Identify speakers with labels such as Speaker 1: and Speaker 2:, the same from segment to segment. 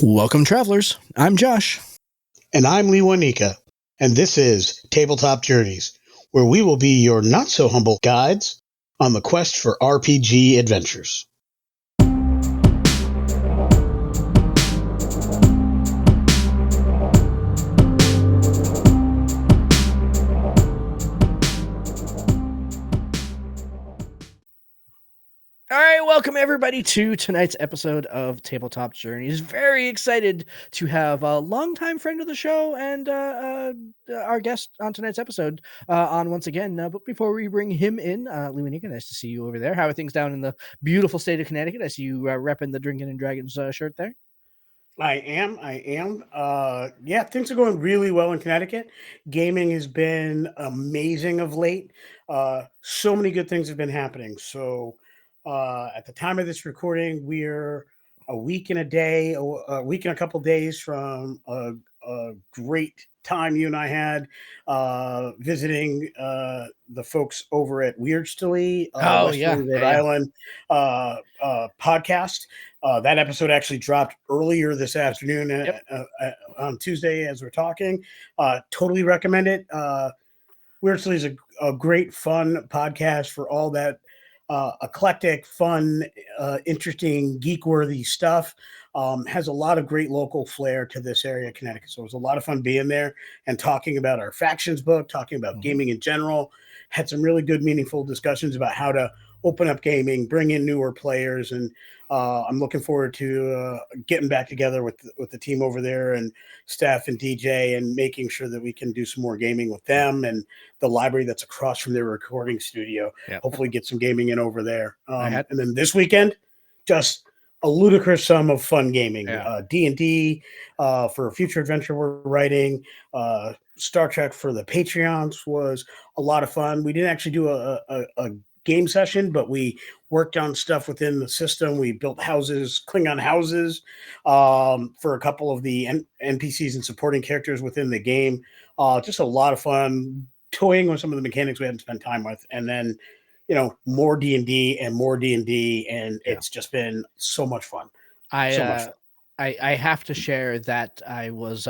Speaker 1: Welcome, travelers. I'm Josh.
Speaker 2: And I'm Lee Wanika, and this is Tabletop Journeys, where we will be your not-so-humble guides on the quest for RPG adventures.
Speaker 1: All right, welcome everybody to tonight's episode of Tabletop Journeys. Very excited to have a longtime friend of the show and our guest on tonight's episode on once again. But before we bring him in, Lee Wanika, nice to see you over there. How are things down in the beautiful state of Connecticut? I see you repping the Drinking and Dragons shirt there.
Speaker 2: I am. Yeah, things are going really well in Connecticut. Gaming has been amazing of late. So many good things have been happening. So, at the time of this recording, we're a week and a week and a couple days from a great time you and I had visiting the folks over at Weirdstily, Westerly, Rhode Island podcast. That episode actually dropped earlier this afternoon on Tuesday as we're talking. Totally recommend it. Weirdly is a great, fun podcast for all that eclectic, fun, interesting, geek-worthy stuff. Has a lot of great local flair to this area of Connecticut. So it was a lot of fun being there and talking about our factions book, talking about gaming in general. Had some really good, meaningful discussions about how to open up gaming, bring in newer players, and I'm looking forward to getting back together with the team over there and Steph and DJ and making sure that we can do some more gaming with them and the library that's across from their recording studio. Hopefully get some gaming in over there. And then this weekend, just a ludicrous sum of fun gaming. D&D for a future adventure we're writing. Star Trek for the Patreons was a lot of fun. We didn't actually do a game session, but we worked on stuff within the system. We built houses, Klingon houses, for a couple of the NPCs and supporting characters within the game. Just a lot of fun toying with some of the mechanics we hadn't spent time with. And then, more D&D and more D&D. And it's just been so much fun.
Speaker 1: I have to share that I was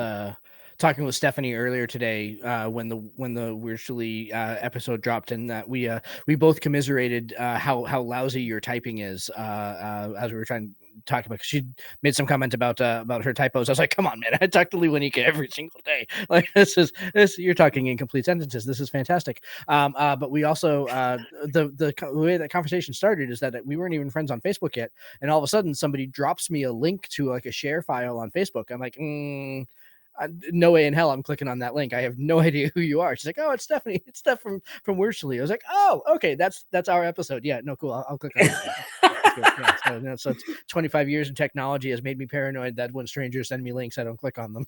Speaker 1: talking with Stephanie earlier today when the Weirdly episode dropped, and that we both commiserated how lousy your typing is as we were trying to talk about, because she made some comment about her typos. I was like, come on, man, I talk to Lee Wanika every single day. Like, this you're talking in complete sentences. This is fantastic. But we also the way that conversation started is that we weren't even friends on Facebook yet, and all of a sudden somebody drops me a link to like a share file on Facebook. I'm like, no way in hell I'm clicking on that link. I have no idea who you are. She's like, oh, it's Stephanie. It's Steph from Weirdly. I was like, oh, okay, that's our episode. Yeah, no, cool. I'll click on it. So 25 years in technology has made me paranoid that when strangers send me links, I don't click on them.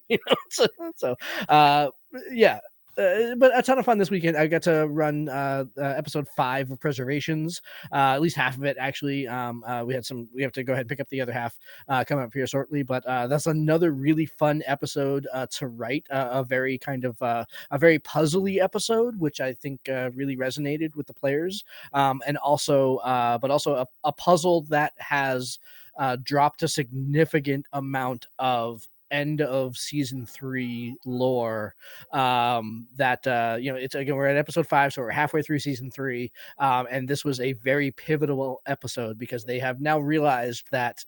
Speaker 1: But a ton of fun this weekend. I got to run episode 5 of Preservations, at least half of it actually. We have to go ahead and pick up the other half coming up here shortly, but that's another really fun episode to write. A very kind of a very puzzly episode, which I think really resonated with the players, and also a puzzle that has dropped a significant amount of end of season 3 lore that it's, again, we're at episode 5, so we're halfway through season 3, and this was a very pivotal episode because they have now realized that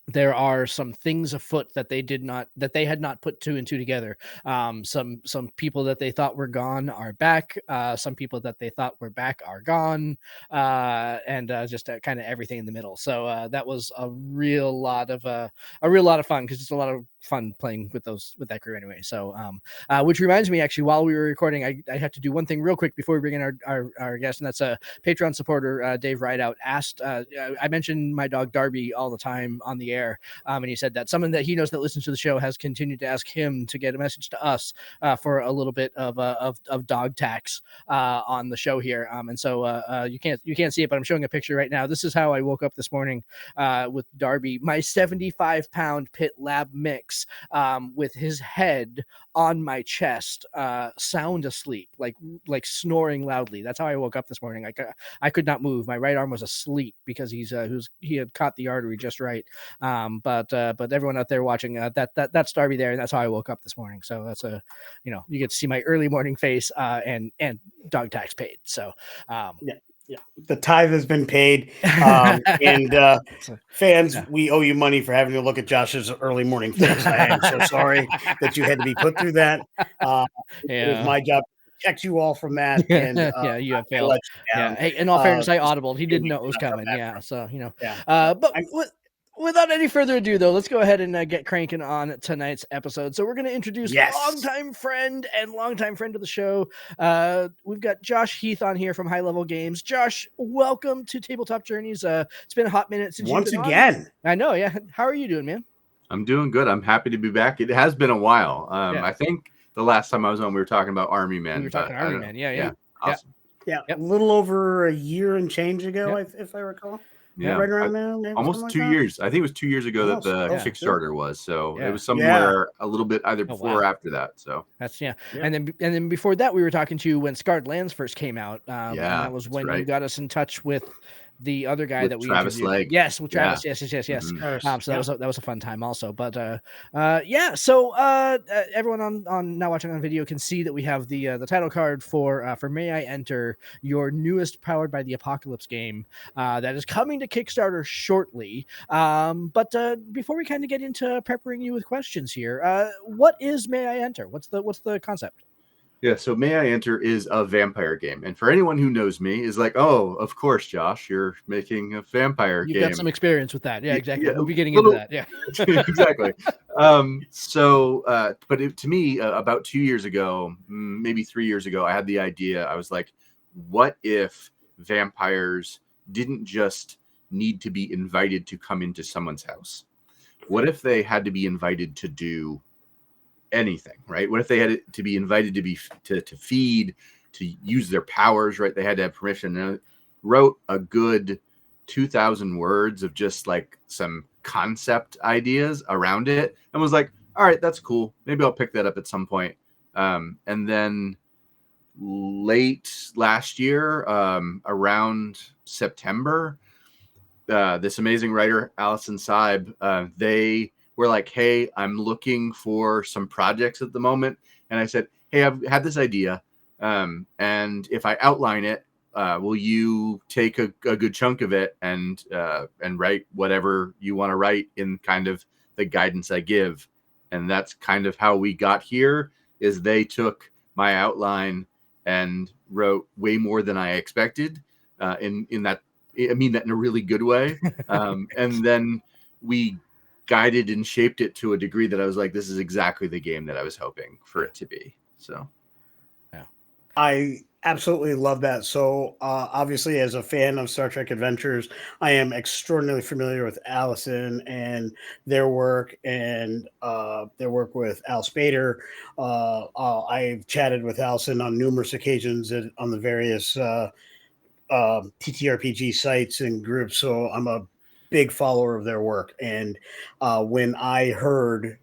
Speaker 1: there are some things afoot that they had not put 2 and 2 together. Some people that they thought were gone are back. Some people that they thought were back are gone, and just kind of everything in the middle. So that was a real lot of fun, because it's a lot of fun playing with that crew anyway. So which reminds me, actually, while we were recording, I have to do one thing real quick before we bring in our guest, and that's a Patreon supporter, Dave Rideout, asked. I mentioned my dog Darby all the time on the air. And he said that someone that he knows that listens to the show has continued to ask him to get a message to us for a little bit of dog tax on the show here. And so you can't see it, but I'm showing a picture right now. This is how I woke up this morning with Darby, my 75-pound pit lab mix, 6 with his head on my chest, sound asleep, like snoring loudly. That's how I woke up this morning. I could not move. My right arm was asleep because he had caught the artery just right. But everyone out there watching, that's Darby there, and that's how I woke up this morning. So that's you get to see my early morning face, and dog tax paid. So
Speaker 2: yeah, the tithe has been paid, and fans, we owe you money for having to look at Josh's early morning face. I am so sorry that you had to be put through that. It was my job to protect you all from that, and
Speaker 1: yeah, you have failed. Yeah, hey, in all fairness, I audibled. He didn't know it was coming. Yeah, so but without any further ado, though, let's go ahead and get cranking on tonight's episode. So we're going to introduce longtime friend of the show. We've got Josh Heath on here from High Level Games. Josh, welcome to Tabletop Journeys. It's been a hot minute since
Speaker 2: once
Speaker 1: you've been
Speaker 2: again.
Speaker 1: On. I know, yeah. How are you doing, man?
Speaker 3: I'm doing good. I'm happy to be back. It has been a while. I think the last time I was on, we were talking about Army Men.
Speaker 1: We were talking Army Men. Yeah.
Speaker 3: Awesome.
Speaker 2: Yeah, a little over a year and change ago, if I recall.
Speaker 3: Yeah,
Speaker 2: right around now,
Speaker 3: almost 2 years. I think it was 2 years ago that the Kickstarter was. So it was somewhere a little bit either before or after that. So
Speaker 1: that's And then before that, we were talking to you when Scarred Lands first came out. And that was when you got us in touch with the other guy that we
Speaker 3: Travis
Speaker 1: interviewed.
Speaker 3: Legg.
Speaker 1: Yes, with Travis. Yes.
Speaker 3: Mm-hmm.
Speaker 1: So that was a fun time also. But so everyone on now watching on video can see that we have the title card for May I Enter, your newest Powered by the Apocalypse game that is coming to Kickstarter shortly. But before we kind of get into peppering you with questions here, what is May I Enter? What's the concept?
Speaker 3: Yeah, so May I Enter is a vampire game. And for anyone who knows me, is like, oh, of course, Josh, you're making a vampire game.
Speaker 1: You've got some experience with that. Yeah, exactly. Yeah, we'll be getting into that. Yeah.
Speaker 3: Exactly. But to me, about 2 years ago, maybe 3 years ago, I had the idea. I was like, what if vampires didn't just need to be invited to come into someone's house? What if they had to be invited to do anything, right? What if they had to be invited to feed, to use their powers, right? They had to have permission. And I wrote a good 2,000 words of just like some concept ideas around it, and was like, all right, that's cool. Maybe I'll pick that up at some point. And then late last year, around September, this amazing writer, Allison Seib, they were like, hey, I'm looking for some projects at the moment. And I said, hey, I've had this idea. And if I outline it, will you take a good chunk of it and write whatever you want to write in kind of the guidance I give? And that's kind of how we got here, is they took my outline and wrote way more than I expected, in that, I mean that in a really good way. And then we guided and shaped it to a degree that I was like, this is exactly the game that I was hoping for it to be. So
Speaker 2: I absolutely love that. So obviously, as a fan of Star Trek Adventures, I am extraordinarily familiar with Allison and their work, and their work with Al Spader. I've chatted with Allison on numerous occasions on the various TTRPG sites and groups. So I'm a big follower of their work. And when I heard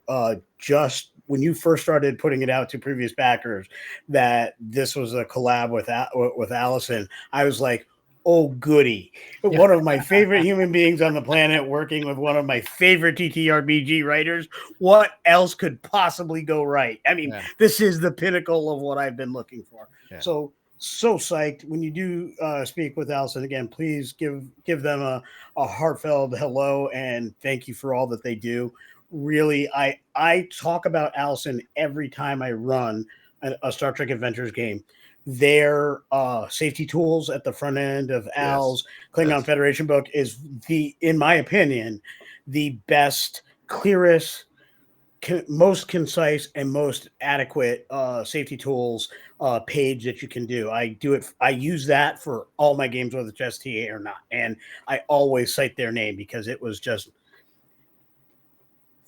Speaker 2: just when you first started putting it out to previous backers that this was a collab with Allison, I was like, oh, goody. Yeah. One of my favorite human beings on the planet working with one of my favorite TTRPG writers. What else could possibly go right? I mean, This is the pinnacle of what I've been looking for. Yeah. So psyched. When you do speak with Allison again, please give them a heartfelt hello and thank you for all that they do. Really, I talk about Allison every time I run a Star Trek Adventures game. Their safety tools at the front end of Al's Klingon Federation book is in my opinion, the best, clearest, most concise, and most adequate safety tools page that you can do. I use that for all my games, whether it's STA or not. And I always cite their name because it was just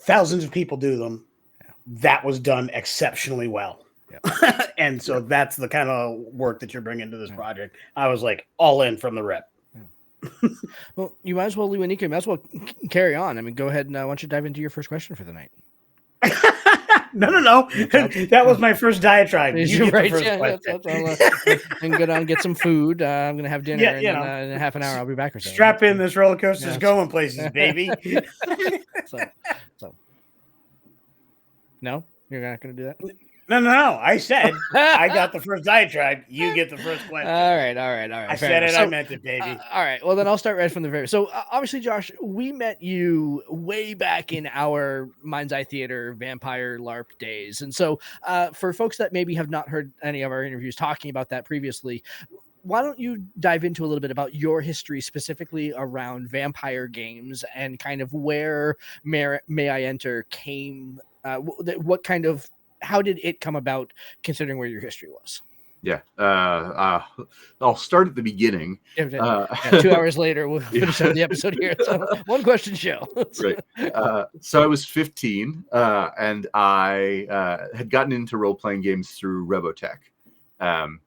Speaker 2: thousands of people do them. Yeah. That was done exceptionally well. Yeah. And so that's the kind of work that you're bringing to this project. I was like all in from the rep.
Speaker 1: Yeah. Well, you might as well, Lou and Nico, you might as well carry on. I mean, go ahead and why don't you dive into your first question for the night?
Speaker 2: No. That was my first diatribe. You get
Speaker 1: Right.
Speaker 2: the first
Speaker 1: Yeah,
Speaker 2: question.
Speaker 1: and go down and get some food. I'm gonna have dinner,
Speaker 2: Yeah,
Speaker 1: and
Speaker 2: you
Speaker 1: then,
Speaker 2: know,
Speaker 1: in a half an hour I'll be back or so.
Speaker 2: Strap in, this roller coaster's
Speaker 1: Yeah.
Speaker 2: going places, baby.
Speaker 1: So, no, you're not gonna do that.
Speaker 2: No. I said I got the first diatribe. You get the first question.
Speaker 1: All right.
Speaker 2: I said it. I meant it, baby.
Speaker 1: All right. Well, then I'll start right from the very. So obviously, Josh, we met you way back in our Mind's Eye Theater vampire LARP days, and so for folks that maybe have not heard any of our interviews talking about that previously, why don't you dive into a little bit about your history specifically around vampire games and kind of where May I Enter came? What kind of how did it come about, considering where your history was?
Speaker 3: Yeah. I'll start at the beginning.
Speaker 1: 2 hours later, we'll finish up the episode here. So one question show.
Speaker 3: Right. So I was 15, and I had gotten into role-playing games through Robotech.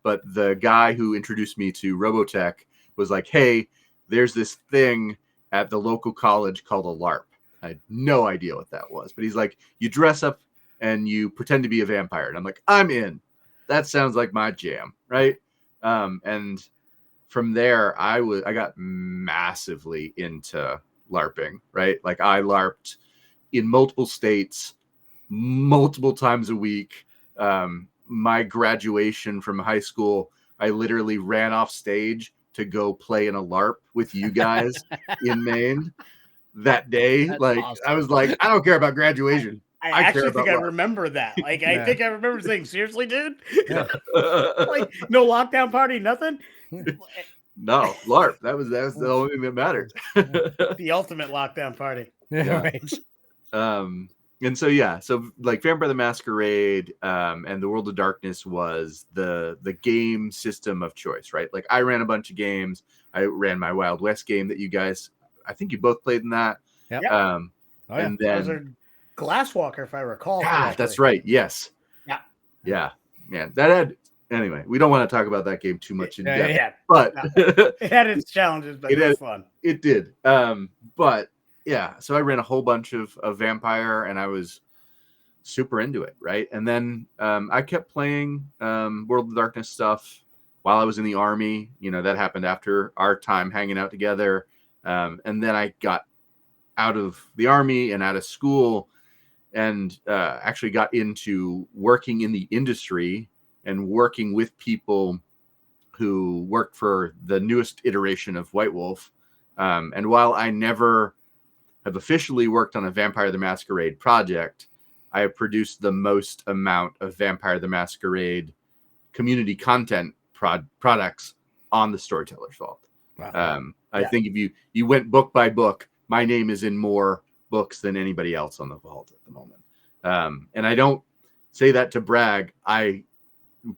Speaker 3: But the guy who introduced me to Robotech was like, hey, there's this thing at the local college called a LARP. I had no idea what that was. But he's like, you dress up and you pretend to be a vampire. And I'm like, I'm in. That sounds like my jam, right? And from there, I got massively into LARPing, right? Like I LARPed in multiple states, multiple times a week. My graduation from high school, I literally ran off stage to go play in a LARP with you guys in Maine that day.
Speaker 1: That's
Speaker 3: like
Speaker 1: awesome.
Speaker 3: I was like, I don't care about graduation.
Speaker 2: I actually think I remember that. Like, I think I remember saying, seriously, dude?
Speaker 1: Yeah.
Speaker 2: Like, no lockdown party, nothing?
Speaker 3: No, LARP. That's the only thing that mattered.
Speaker 2: The ultimate lockdown party.
Speaker 1: Yeah. Right.
Speaker 3: And so, yeah, so like Vampire the Masquerade and the World of Darkness was the game system of choice, right? Like I ran a bunch of games. I ran my Wild West game that you guys, I think you both played in that.
Speaker 1: Yep.
Speaker 3: And then
Speaker 2: Glasswalker, if I recall.
Speaker 3: That's right. Yes. Yeah. Man, that had anyway. We don't want to talk about that game too much in depth, but
Speaker 2: it had its challenges, but it was fun.
Speaker 3: It did. But yeah, so I ran a whole bunch of Vampire, and I was super into it, right? And then I kept playing World of Darkness stuff while I was in the Army. You know, that happened after our time hanging out together. And then I got out of the Army and out of school, and actually got into working in the industry and working with people who worked for the newest iteration of White Wolf. And while I never have officially worked on a Vampire the Masquerade project, I have produced the most amount of Vampire the Masquerade community content products on the Storyteller's Vault. Wow. I think if you went book by book, my name is in more books than anybody else on the vault at the moment. And I don't say that to brag. I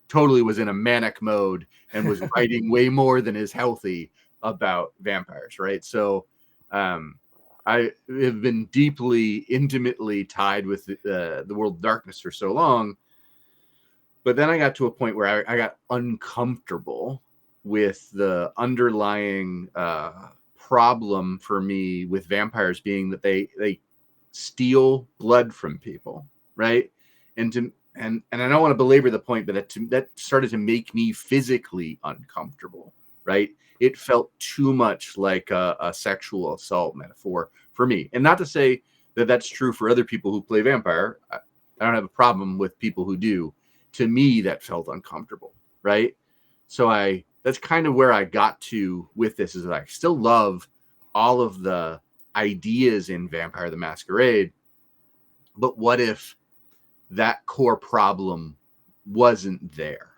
Speaker 3: totally was in a manic mode and was writing way more than is healthy about vampires, right? So I have been deeply, intimately tied with the World of Darkness for so long. But then I got to a point where I got uncomfortable with the underlying problem for me with vampires being that they steal blood from people, right? And I don't want to belabor the point, but that started to make me physically uncomfortable, right? It felt too much like a sexual assault metaphor for me. And not to say that that's true for other people who play vampire. I don't have a problem with people who do. To me, that felt uncomfortable, right? So that's kind of where I got to with this, is that I still love all of the ideas in Vampire the Masquerade, but what if that core problem wasn't there?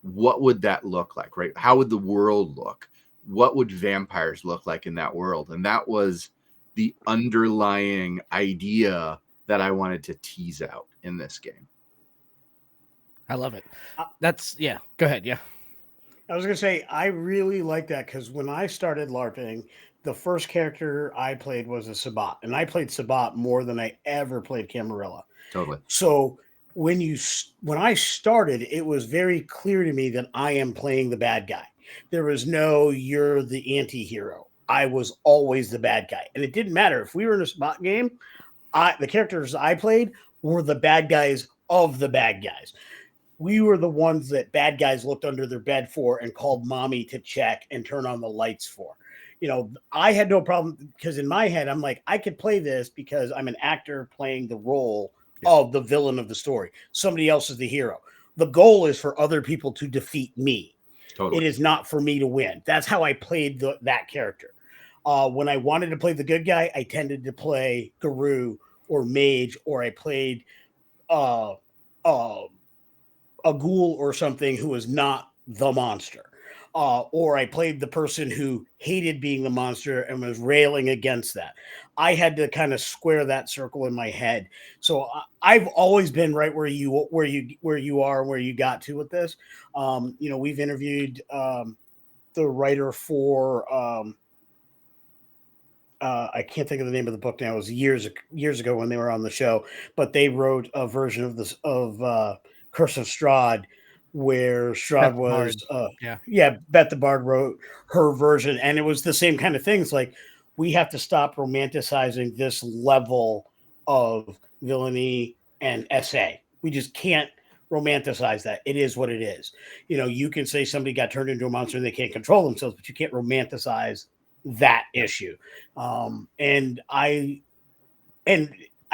Speaker 3: What would that look like, right? How would the world look? What would vampires look like in that world? And that was the underlying idea that I wanted to tease out in this game.
Speaker 1: I love it. Go ahead. Yeah.
Speaker 2: I was going to say, I really like that, because when I started LARPing, the first character I played was a Sabbat, and I played Sabbat more than I ever played Camarilla.
Speaker 3: Totally.
Speaker 2: So when I started, it was very clear to me that I am playing the bad guy. There was no, you're the anti-hero. I was always the bad guy. And it didn't matter if we were in a Sabbat game, the characters I played were the bad guys of the bad guys. We were the ones that bad guys looked under their bed for and called mommy to check and turn on the lights for. I had no problem because in my head, I'm like, I could play this because I'm an actor playing the role of the villain of the story. Somebody else is the hero. The goal is for other people to defeat me.
Speaker 3: Totally.
Speaker 2: It is not for me to win. That's how I played that character. When I wanted to play the good guy, I tended to play Guru or Mage, or I played a ghoul or something who was not the monster. Or I played the person who hated being the monster and was railing against that. I had to kind of square that circle in my head. So I've always been right where you are, where you got to with this. We've interviewed the writer for I can't think of the name of the book now. It was years ago when they were on the show, but they wrote a version of this of Curse of Strahd, where Strahd was Beth the Bard wrote her version, and it was the same kind of things. Like, we have to stop romanticizing this level of villainy and SA. We just can't romanticize that. It is what it is. You can say somebody got turned into a monster and they can't control themselves, but you can't romanticize that issue. And I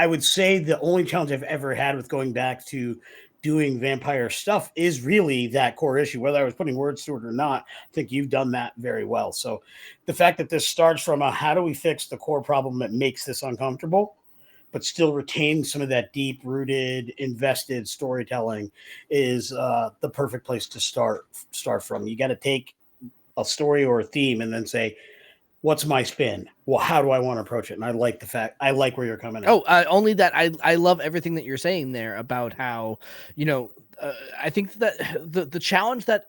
Speaker 2: would say the only challenge I've ever had with going back to doing vampire stuff is really that core issue. Whether I was putting words to it or not, I think you've done that very well. So the fact that this starts from how do we fix the core problem that makes this uncomfortable, but still retain some of that deep-rooted, invested storytelling is the perfect place to start from. You got to take a story or a theme and then say, what's my spin? Well, how do I want to approach it? And I like where you're coming at.
Speaker 1: Only that I love everything that you're saying there about how, I think that the challenge that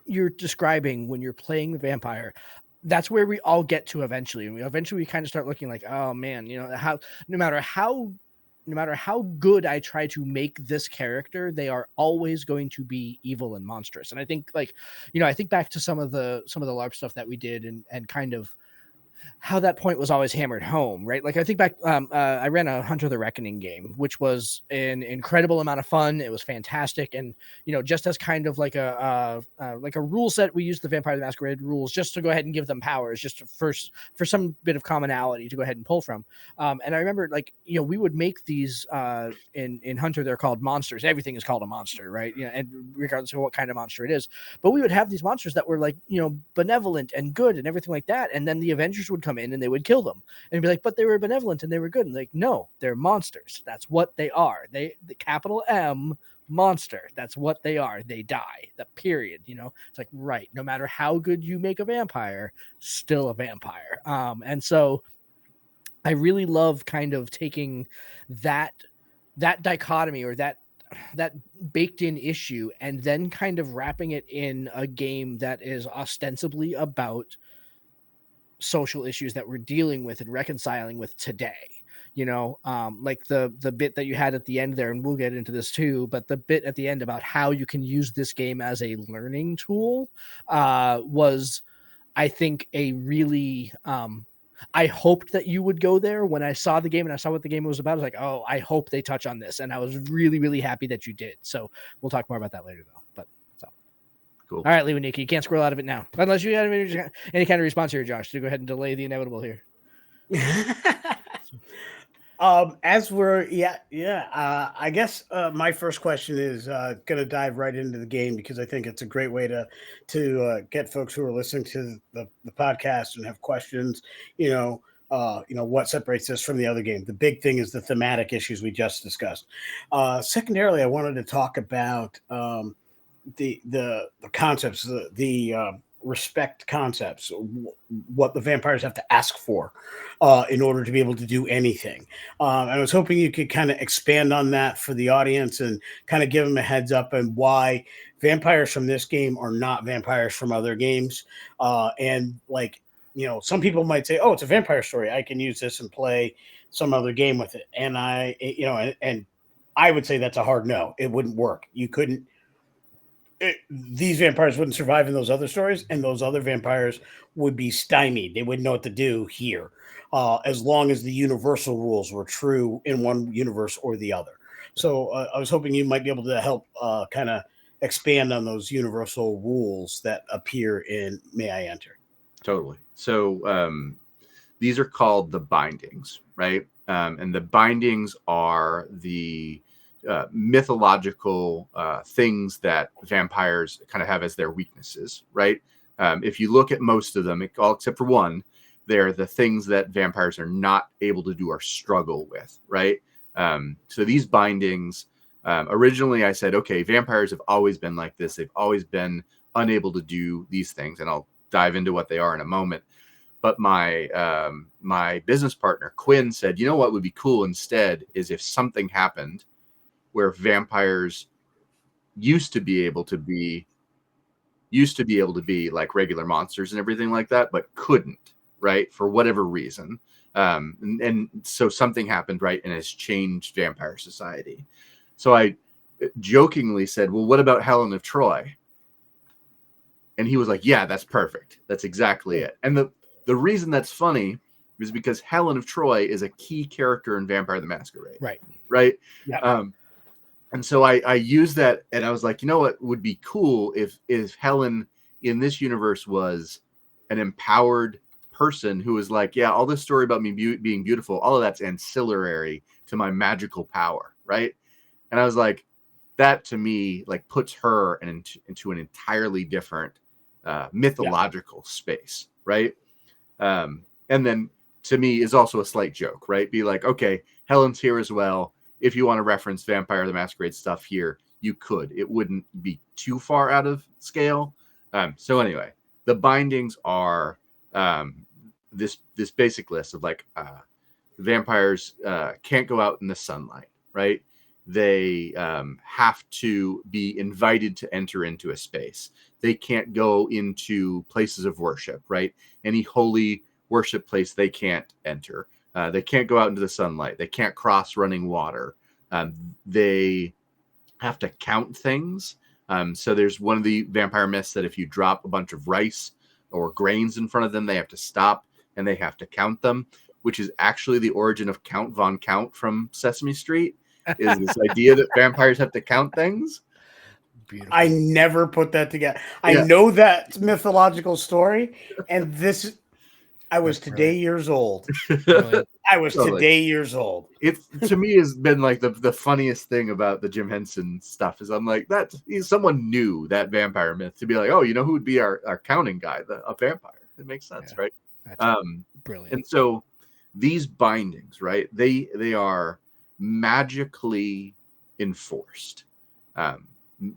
Speaker 1: you're describing when you're playing the vampire, that's where we all get to eventually. We kind of start looking like, oh man, no matter how good I try to make this character, they are always going to be evil and monstrous. And I think I think back to some of the LARP stuff that we did and kind of how that point was always hammered home, right? Like, I think back, I ran a Hunter the Reckoning game, which was an incredible amount of fun. It was fantastic. And, just as kind of like a rule set, we used the Vampire the Masquerade rules just to go ahead and give them powers, just for some bit of commonality to go ahead and pull from. And I remember, we would make these in Hunter, they're called monsters. Everything is called a monster, right? And regardless of what kind of monster it is. But we would have these monsters that were benevolent and good and everything like that. And then the Avengers would come in and they would kill them and be like, but they were benevolent and they were good. And no, they're monsters. That's what they are. The capital M monster. That's what they are. They die. The period. It's like, right. No matter how good you make a vampire, still a vampire. And so I really love kind of taking that dichotomy or that baked in issue and then kind of wrapping it in a game that is ostensibly about social issues that we're dealing with and reconciling with today. Like the bit that you had at the end there, and we'll get into this too, but the bit at the end about how you can use this game as a learning tool was, I think, a really I hoped that you would go there. When I saw the game and I saw what the game was about, I was like, oh, I hope they touch on this. And I was really, really happy that you did. So we'll talk more about that later though. But cool. All right, Lewinicki, you can't scroll out of it now. Unless you got any kind of response here, Josh, to go ahead and delay the inevitable here.
Speaker 2: I guess my first question is going to dive right into the game because I think it's a great way to get folks who are listening to the podcast and have questions. What separates this from the other game. The big thing is the thematic issues we just discussed. Secondarily, I wanted to talk about the concepts, the respect concepts, what the vampires have to ask for in order to be able to do anything. I was hoping you could kind of expand on that for the audience and kind of give them a heads up on why vampires from this game are not vampires from other games. Some people might say, oh, it's a vampire story, I can use this and play some other game with it. And I would say that's a hard no. It wouldn't work. You couldn't these vampires wouldn't survive in those other stories, and those other vampires would be stymied. They wouldn't know what to do here, as long as the universal rules were true in one universe or the other. So I was hoping you might be able to help kind of expand on those universal rules that appear in May I Enter?
Speaker 3: Totally. So these are called the bindings, right? And the bindings are the mythological things that vampires kind of have as their weaknesses, right? If you look at most of them, all except for one, they're the things that vampires are not able to do or struggle with, right? So these bindings, originally I said, okay, vampires have always been like this. They've always been unable to do these things, and I'll dive into what they are in a moment. But my business partner Quinn said, you know what would be cool instead is if something happened where vampires used to be able to be like regular monsters and everything like that, but couldn't, right, for whatever reason. And so something happened, right, and has changed vampire society. So I jokingly said, well, what about Helen of Troy? And he was like, yeah, that's perfect. That's exactly it. And the reason that's funny is because Helen of Troy is a key character in Vampire the Masquerade. Right.
Speaker 2: Yeah.
Speaker 3: And so I used that, and I was like, you know what would be cool if Helen in this universe was an empowered person who was like, yeah, all this story about me being beautiful, all of that's ancillary to my magical power, right? And I was like, that to me like puts her into an entirely different mythological space, right? And then to me is also a slight joke, right? Be like, okay, Helen's here as well. If you want to reference Vampire the Masquerade stuff here, you could. It wouldn't be too far out of scale. So anyway, the bindings are this basic list of like vampires can't go out in the sunlight, right? They have to be invited to enter into a space. They can't go into places of worship, right? Any holy worship place they can't enter. They can't go out into the sunlight. They can't cross running water. They have to count things. So there's one of the vampire myths that if you drop a bunch of rice or grains in front of them, they have to stop and they have to count them, which is actually the origin of Count Von Count from Sesame Street, is this idea that vampires have to count things.
Speaker 2: Beautiful. I never put that together. I know that mythological story, and this... I was today years old. I was today years old.
Speaker 3: It to me has been like the funniest thing about the Jim Henson stuff is I'm like, that someone knew that vampire myth to be like, oh, you know who would be our counting guy, a vampire. It makes sense, right? That's
Speaker 1: brilliant.
Speaker 3: And so these bindings, right? They are magically enforced.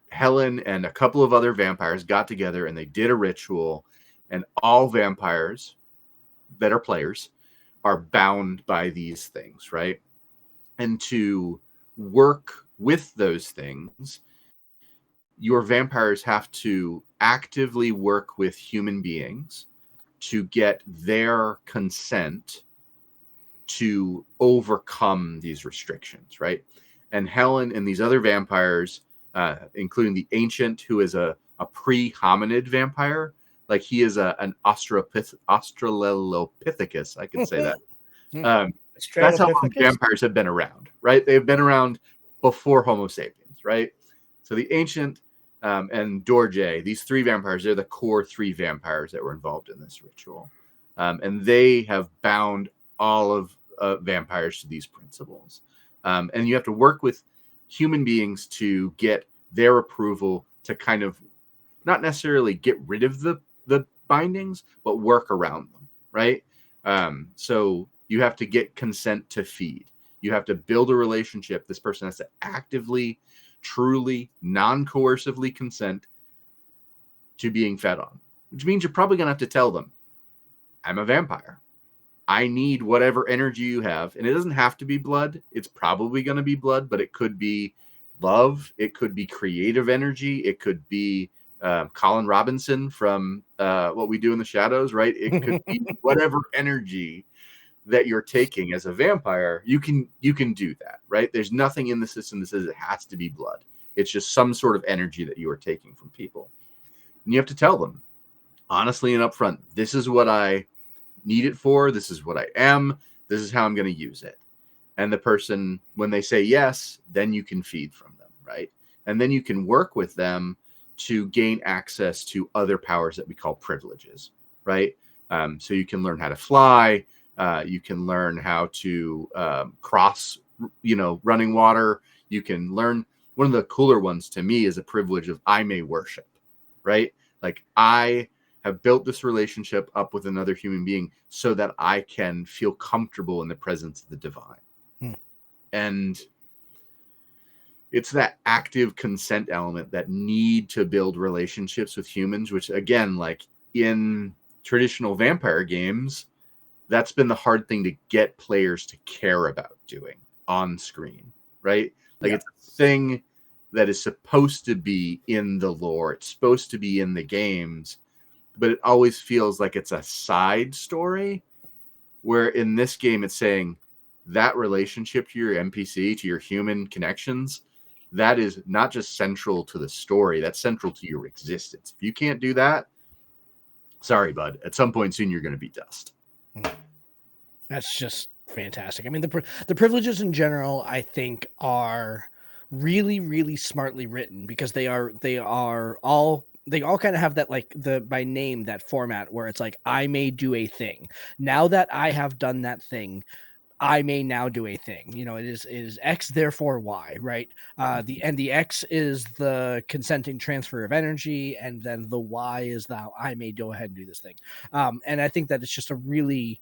Speaker 3: Helen and a couple of other vampires got together and they did a ritual, and all vampires that are players are bound by these things, right? And to work with those things, your vampires have to actively work with human beings to get their consent to overcome these restrictions, right? And Helen and these other vampires, including the Ancient, who is a pre-hominid vampire, like he is an Australopithecus. I can say that. That's how long vampires have been around, right? They've been around before Homo sapiens, right? So the Ancient and Dorje, these three vampires, they're the core three vampires that were involved in this ritual. And they have bound all of vampires to these principles. And you have to work with human beings to get their approval to kind of not necessarily get rid of the bindings, but work around them, right? So you have to get consent to feed. You have to build a relationship. This person has to actively, truly, non-coercively consent to being fed on, which means you're probably going to have to tell them, I'm a vampire. I need whatever energy you have. And it doesn't have to be blood. It's probably going to be blood, but it could be love. It could be creative energy. It could be Colin Robinson from What We Do in the Shadows, right? It could be whatever energy that you're taking as a vampire. You can do that, right? There's nothing in the system that says it has to be blood. It's just some sort of energy that you are taking from people. And you have to tell them honestly and upfront, this is what I need it for. This is what I am. This is how I'm going to use it. And the person, when they say yes, then you can feed from them, right? And then you can work with them to gain access to other powers that we call privileges, right? So you can learn how to fly. You can learn how to cross, running water. You can learn. One of the cooler ones to me is a privilege of I may worship, right? Like I have built this relationship up with another human being so that I can feel comfortable in the presence of the divine. And it's that active consent element that need to build relationships with humans, which again, like in traditional vampire games, that's been the hard thing to get players to care about doing on screen, right? Like it's a thing that is supposed to be in the lore. It's supposed to be in the games, but it always feels like it's a side story, where in this game it's saying that relationship to your NPC, to your human connections, that is not just central to the story, that's central to your existence. If you can't do that, sorry, bud, at some point soon you're going to be dust.
Speaker 1: That's just fantastic. I mean, the privileges in general, I think, are really, really smartly written, because they all kind of have that, like, by name, that format where it's like, I may do a thing. Now that I have done that thing, I may now do a thing. It is X, therefore Y, right? The X is the consenting transfer of energy, and then the Y is now I may go ahead and do this thing. And I think that it's just a really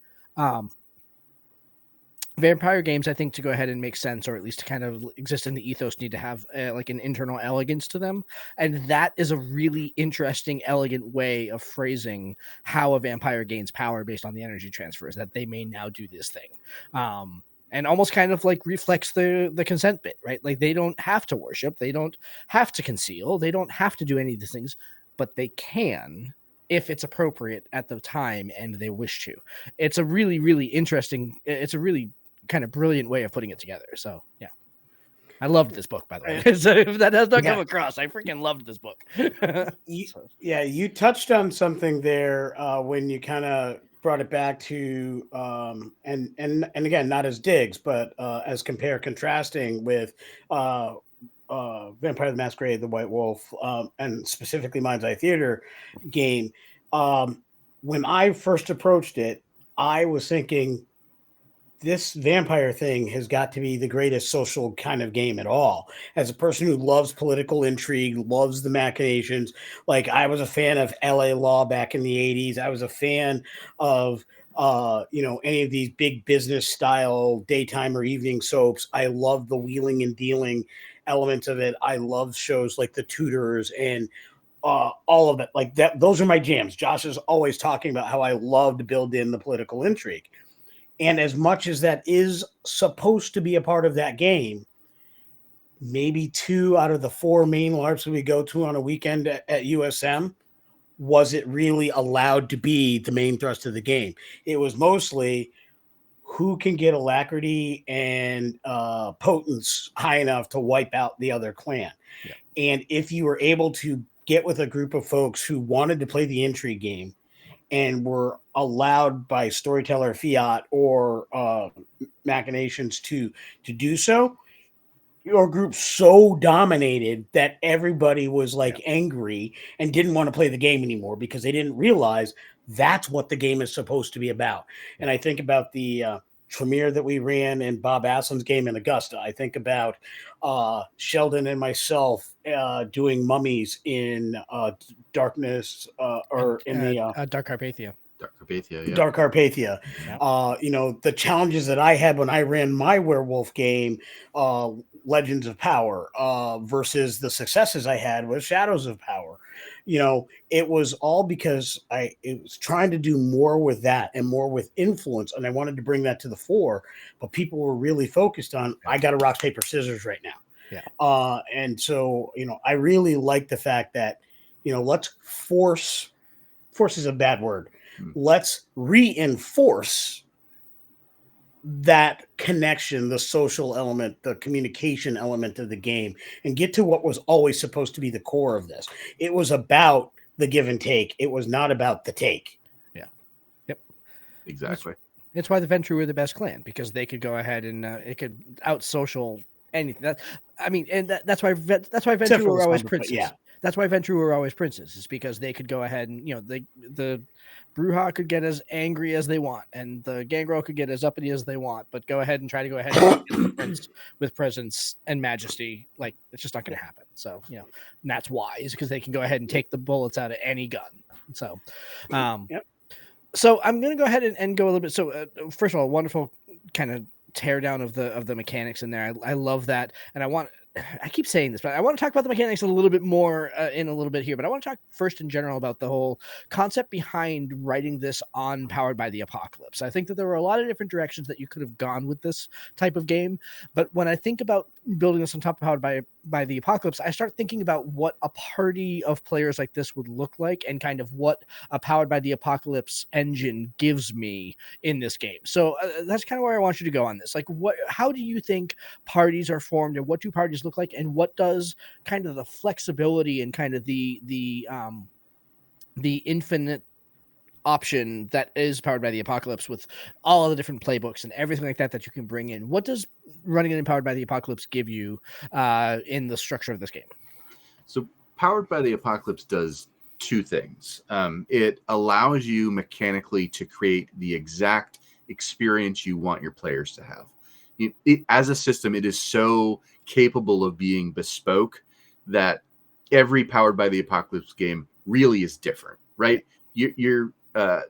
Speaker 1: vampire games, I think, to go ahead and make sense, or at least to kind of exist in the ethos, need to have like an internal elegance to them. And that is a really interesting, elegant way of phrasing how a vampire gains power based on the energy transfers, that they may now do this thing. And almost kind of like reflects the consent bit, right? Like they don't have to worship, they don't have to conceal, they don't have to do any of these things, but they can if it's appropriate at the time and they wish to. It's a really, really interesting, it's a really kind of brilliant way of putting it together. So yeah, I loved this book, by the way. So if that has not come across, I freaking loved this book.
Speaker 2: You touched on something there when you kind of brought it back to and again, not as digs, but as contrasting with Vampire the Masquerade, the White Wolf, and specifically Mind's Eye Theater game. When I first approached it, I was thinking, this vampire thing has got to be the greatest social kind of game at all. As a person who loves political intrigue, loves the machinations, like I was a fan of LA Law back in the 80s. I was a fan of any of these big business style daytime or evening soaps. I love the wheeling and dealing elements of it. I love shows like The Tudors and all of it like that. Those are my jams. Josh is always talking about how I love to build in the political intrigue. And as much as that is supposed to be a part of that game, maybe 2 out of the 4 main LARPs we go to on a weekend at USM, was it really allowed to be the main thrust of the game? It was mostly who can get alacrity and potence high enough to wipe out the other clan.
Speaker 1: Yeah.
Speaker 2: And if you were able to get with a group of folks who wanted to play the intrigue game and were allowed by storyteller fiat or machinations to do so, your group so dominated that everybody was like angry and didn't want to play the game anymore because they didn't realize that's what the game is supposed to be about. And I think about the Tremere that we ran in Bob Aslin's game in Augusta. I think about Sheldon and myself doing mummies in Darkness or in the
Speaker 1: Dark Carpathia.
Speaker 2: Dark Carpathia.
Speaker 1: Yeah.
Speaker 2: The challenges that I had when I ran my werewolf game, Legends of Power, versus the successes I had with Shadows of Power. It was all because it was trying to do more with that and more with influence, and I wanted to bring that to the fore. But people were really focused on, I got a rock, paper, scissors right now.
Speaker 1: Yeah.
Speaker 2: And so, I really like the fact that, let's force is a bad word. Let's reinforce that connection, the social element, the communication element of the game, and get to what was always supposed to be the core of this. It was about the give and take. It was not about the take.
Speaker 1: Yeah. Yep.
Speaker 3: Exactly.
Speaker 1: It's why the Ventru were the best clan, because they could go ahead and it could out social anything. That's why Ventru were always princes.
Speaker 2: Yeah.
Speaker 1: That's why Ventru were always princes. Is because they could go ahead and the Brujah could get as angry as they want, and the Gangrel could get as uppity as they want, but go ahead and and get the prince with presence and majesty. Like, it's just not going to happen. So and that's why, is because they can go ahead and take the bullets out of any gun. So,
Speaker 2: Yep.
Speaker 1: So I'm going to go ahead and go a little bit. So first of all, wonderful kind of tear down of the mechanics in there. I love that. And I keep saying this, but I want to talk about the mechanics a little bit more in a little bit here, but I want to talk first in general about the whole concept behind writing this on Powered by the Apocalypse. I think that there were a lot of different directions that you could have gone with this type of game. But when I think about building this on top of Powered by the Apocalypse, I start thinking about what a party of players like this would look like, and kind of what a Powered by the Apocalypse engine gives me in this game. So that's kind of where I want you to go on this. Like, how do you think parties are formed, and what do parties look like, and what does kind of the flexibility and kind of the infinite option that is Powered by the Apocalypse, with all of the different playbooks and everything like that you can bring in, what does running it in Powered by the Apocalypse give you in the structure of this game?
Speaker 3: So Powered by the Apocalypse does two things. It allows you mechanically to create the exact experience you want your players to have. As a system, it is so capable of being bespoke that every Powered by the Apocalypse game really is different, right? Your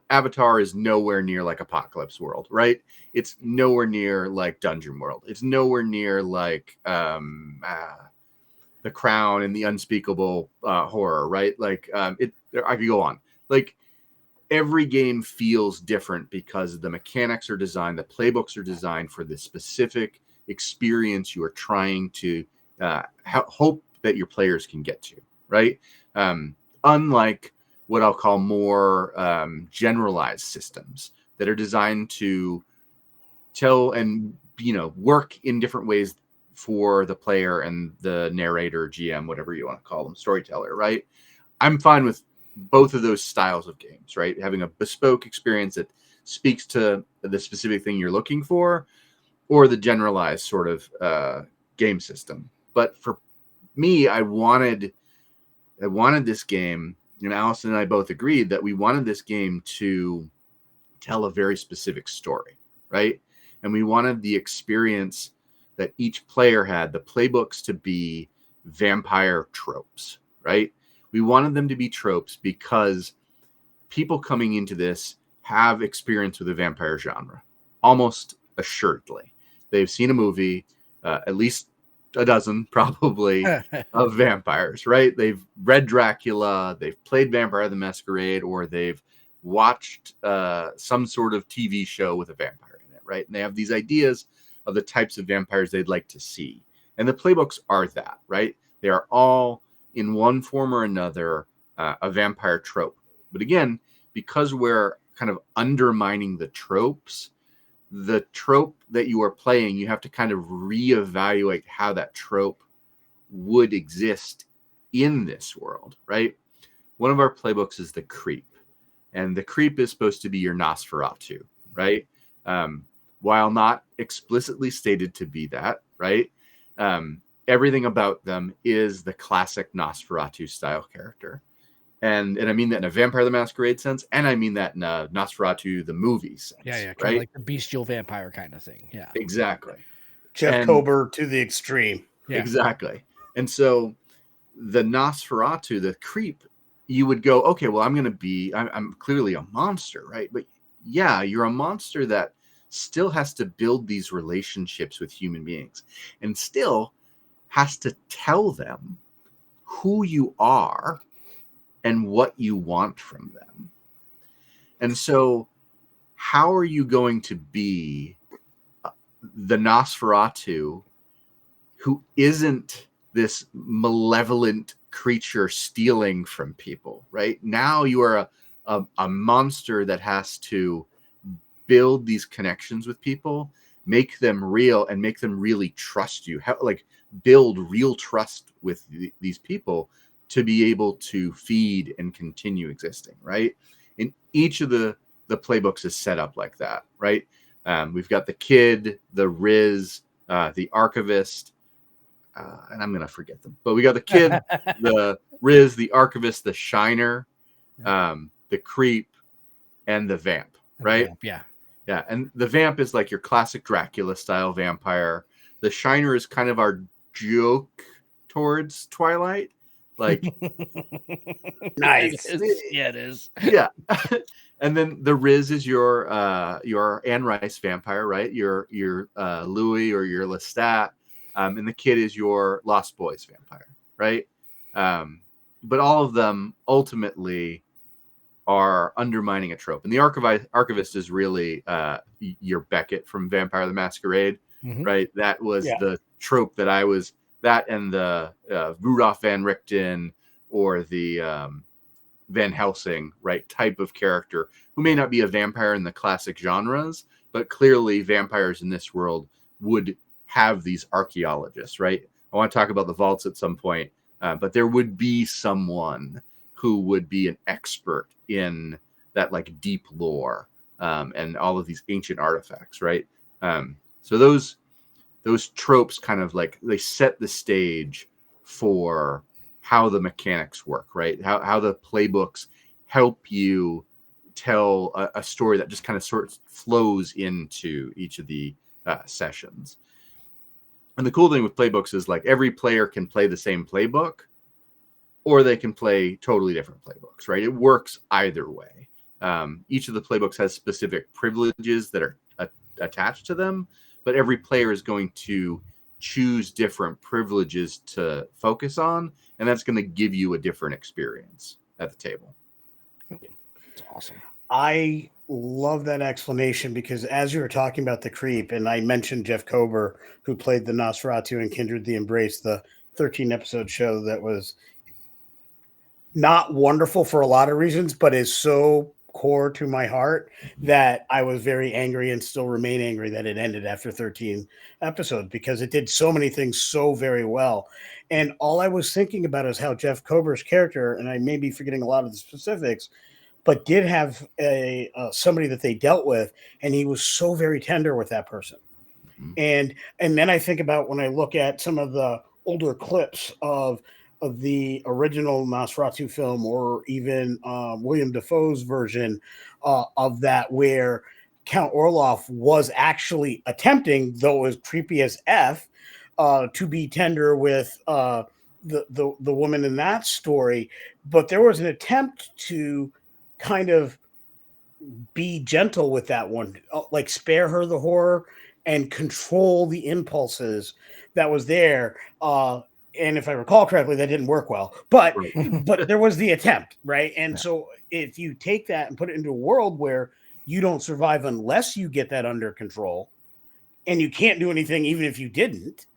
Speaker 3: Avatar is nowhere near like Apocalypse World, right? It's nowhere near like Dungeon World. It's nowhere near like The Crown and the Unspeakable Horror, right? Like I could go on. Like, every game feels different because the mechanics are designed, the playbooks are designed for the specific experience you are trying to hope that your players can get to, right? Unlike what I'll call more generalized systems that are designed to tell and work in different ways for the player and the narrator, GM, whatever you want to call them, storyteller, right? I'm fine with both of those styles of games, right? Having a bespoke experience that speaks to the specific thing you're looking for, or the generalized sort of game system. But for me, I wanted this game, and Allison and I both agreed that we wanted this game to tell a very specific story, right? And we wanted the experience that each player had, the playbooks, to be vampire tropes, right? We wanted them to be tropes because people coming into this have experience with the vampire genre, almost assuredly. They've seen a movie, at least a dozen probably, of vampires, right? They've read Dracula, they've played Vampire the Masquerade, or they've watched some sort of TV show with a vampire in it, right? And they have these ideas of the types of vampires they'd like to see. And the playbooks are that, right? They are all, in one form or another, a vampire trope. But again, because we're kind of undermining the tropes, the trope that you are playing, you have to kind of reevaluate how that trope would exist in this world, right? One of our playbooks is the creep. And the creep is supposed to be your Nosferatu, right? While not explicitly stated to be that, right? Everything about them is the classic Nosferatu style character. And I mean that in a Vampire the Masquerade sense, and I mean that in a Nosferatu the movie sense.
Speaker 1: Yeah, kind
Speaker 3: right?
Speaker 1: of like the bestial vampire kind of thing. Yeah.
Speaker 3: Exactly.
Speaker 2: Jeff Kober to the extreme.
Speaker 1: Yeah.
Speaker 3: Exactly. And so the Nosferatu, the creep, you would go, okay, well, I'm clearly a monster, right? But yeah, you're a monster that still has to build these relationships with human beings and still has to tell them who you are and what you want from them. And so how are you going to be the Nosferatu who isn't this malevolent creature stealing from people, right? Now you are a monster that has to build these connections with people make them real and make them really trust you. How, like, build real trust with these people to be able to feed and continue existing, right? And each of the playbooks is set up like that, right? We've got the kid, the Riz, the archivist, and I'm gonna forget them, but we got the kid, the Riz, the archivist, the shiner, the creep, and the vamp, right?
Speaker 1: Yeah.
Speaker 3: Yeah, and the vamp is like your classic Dracula style vampire. The shiner is kind of our joke towards Twilight, like
Speaker 2: nice.
Speaker 1: Yeah, it is.
Speaker 3: Yeah. And then the Riz is your Anne Rice vampire, right? Your Louis or your Lestat, and the kid is your Lost Boys vampire, right? But all of them ultimately are undermining a trope. And the archivist is really your Beckett from Vampire the Masquerade, right? That was the trope that I was, that and the Rudolph Van Richten or the Van Helsing, right, type of character who may not be a vampire in the classic genres, but clearly vampires in this world would have these archaeologists, right? I want to talk about the vaults at some point, but there would be someone who would be an expert in that, like, deep lore and all of these ancient artifacts, right? So those tropes kind of like, they set the stage for how the mechanics work, right? How the playbooks help you tell a story that just kind of sort of flows into each of the sessions. And the cool thing with playbooks is, like, every player can play the same playbook, or they can play totally different playbooks, right? It works either way. Each of the playbooks has specific privileges that are attached to them, but every player is going to choose different privileges to focus on, and that's going to give you a different experience at the table.
Speaker 1: It's awesome.
Speaker 2: I love that explanation, because as you were talking about the creep, and I mentioned Jeff Kober, who played the Nosferatu in Kindred the Embrace, the 13-episode show that was not wonderful for a lot of reasons, but is so core to my heart that I was very angry and still remain angry that it ended after 13 episodes, because it did so many things so very well. And all I was thinking about is how Jeff Kober's character, and I may be forgetting a lot of the specifics, but did have somebody that they dealt with, and he was so very tender with that person. And then I think about, when I look at some of the older clips of the original Nosferatu film, or even William Dafoe's version of that, where Count Orloff was actually attempting, though it was creepy as F, to be tender with the woman in that story. But there was an attempt to kind of be gentle with that one, like spare her the horror and control the impulses that was there. And if I recall correctly, that didn't work well, but there was the attempt, right? And so if you take that and put it into a world where you don't survive unless you get that under control, and you can't do anything even if you didn't,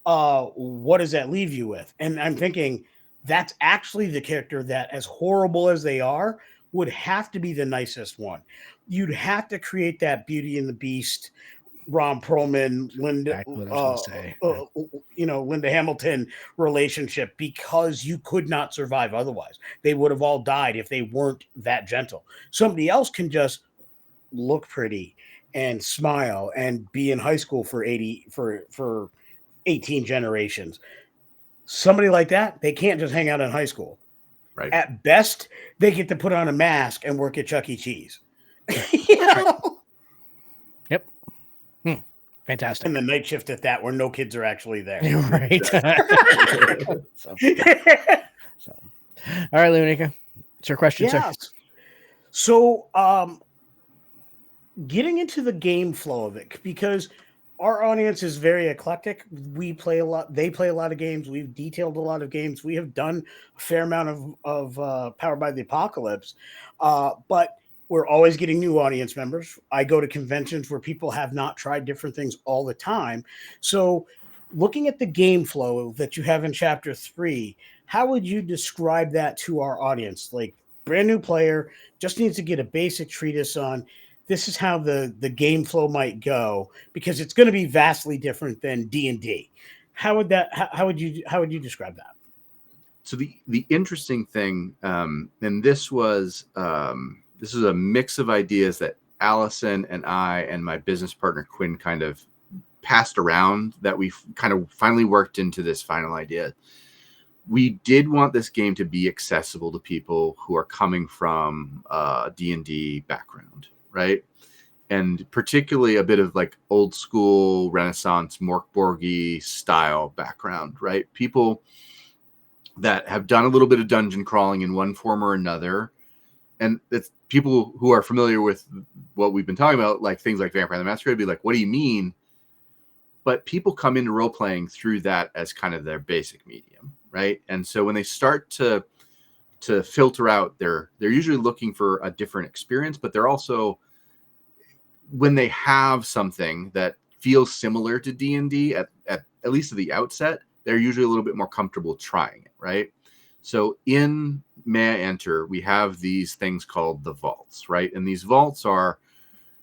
Speaker 2: what does that leave you with? And I'm thinking that's actually the character that, as horrible as they are, would have to be the nicest one. You'd have to create that Beauty and the Beast, Ron Perlman, Linda, Linda Hamilton relationship, because you could not survive otherwise. They would have all died if they weren't that gentle. Somebody else can just look pretty and smile and be in high school for 18 generations. Somebody like that, they can't just hang out in high school.
Speaker 3: Right.
Speaker 2: At best, they get to put on a mask and work at Chuck E. Cheese. You know?
Speaker 1: Yep. Fantastic.
Speaker 2: And the night shift at that, where no kids are actually there.
Speaker 1: Right. So, all right, Lunica, it's your question, sir.
Speaker 2: So, getting into the game flow of it, because our audience is very eclectic. We play a lot. They play a lot of games. We've detailed a lot of games. We have done a fair amount of Powered by the Apocalypse, but we're always getting new audience members. I go to conventions where people have not tried different things all the time. So, looking at the game flow that you have in Chapter 3, how would you describe that to our audience? Like, brand new player just needs to get a basic treatise on this is how the game flow might go, because it's going to be vastly different than D&D. How would you describe that?
Speaker 3: So the interesting thing, and this was a mix of ideas that Allison and I and my business partner Quinn kind of passed around, that we kind of finally worked into this final idea. We did want this game to be accessible to people who are coming from a D&D background, right? And particularly a bit of like old school Renaissance Morkborgy style background, right? People that have done a little bit of dungeon crawling in one form or another. And it's people who are familiar with what we've been talking about, like things like Vampire the Masquerade, be like, what do you mean? But people come into role playing through that as kind of their basic medium, right? And so when they start to filter out, they're usually looking for a different experience, but they're also, when they have something that feels similar to D&D at least at the outset, they're usually a little bit more comfortable trying it, right? So in May I Enter, we have these things called the vaults, right? And these vaults are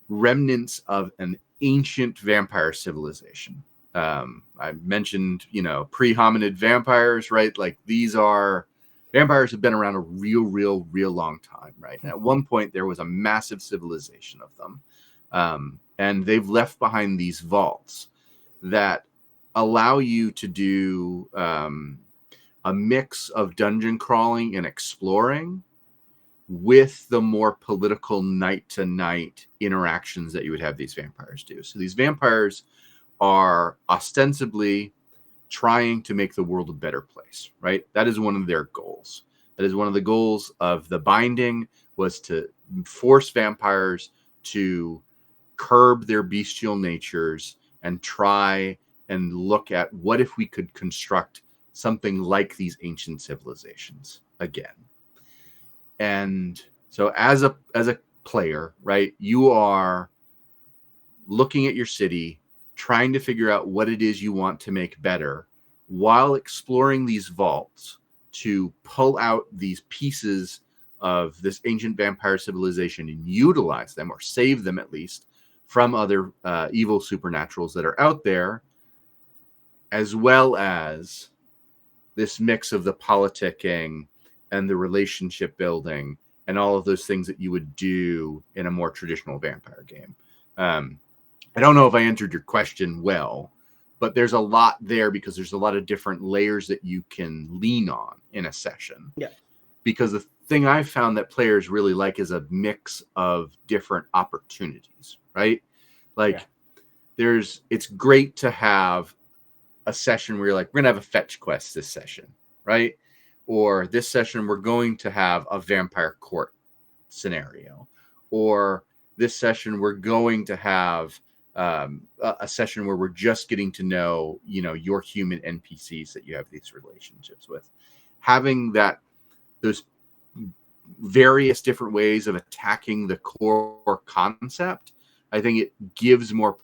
Speaker 3: remnants of an ancient vampire civilization. I mentioned, pre-hominid vampires, right? Like vampires have been around a real long time, right? And at one point, there was a massive civilization of them. And they've left behind these vaults that allow you to do a mix of dungeon crawling and exploring with the more political night-to-night interactions that you would have these vampires do. So these vampires are ostensibly trying to make the world a better place, right? That is one of their goals. That is one of the goals of the binding, was to force vampires to curb their bestial natures and try and look at what if we could construct something like these ancient civilizations again. And so as a player, right, you are looking at your city, trying to figure out what it is you want to make better, while exploring these vaults to pull out these pieces of this ancient vampire civilization and utilize them, or save them at least, from other evil supernaturals that are out there, as well as this mix of the politicking and the relationship building and all of those things that you would do in a more traditional vampire game. I don't know if I answered your question well, but there's a lot there, because there's a lot of different layers that you can lean on in a session.
Speaker 2: Yeah.
Speaker 3: Because the thing I've found that players really like is a mix of different opportunities, right? Like it's great to have a session where you're like, we're gonna have a fetch quest this session, right? Or this session we're going to have a vampire court scenario, or this session we're going to have a session where we're just getting to know, your human NPCs that you have these relationships with. Having those various different ways of attacking the core concept, I think it gives more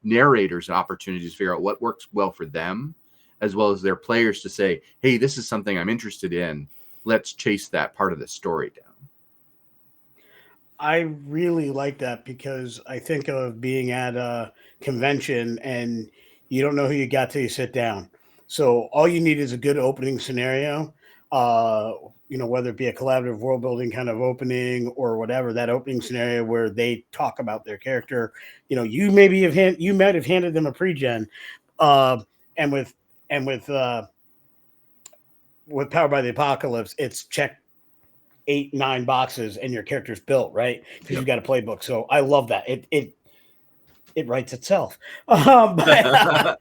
Speaker 3: narrators an opportunity to figure out what works well for them, as well as their players to say, hey, this is something I'm interested in. Let's chase that part of the story down.
Speaker 2: I really like that, because I think of being at a convention and you don't know who you got till you sit down. So all you need is a good opening scenario, whether it be a collaborative world building kind of opening or whatever, that opening scenario where they talk about their character. You might have handed them a pre-gen, and with Power by the Apocalypse, it's check 8-9 boxes and your character's built, right? Because you've got a playbook. So I love that. It writes itself. But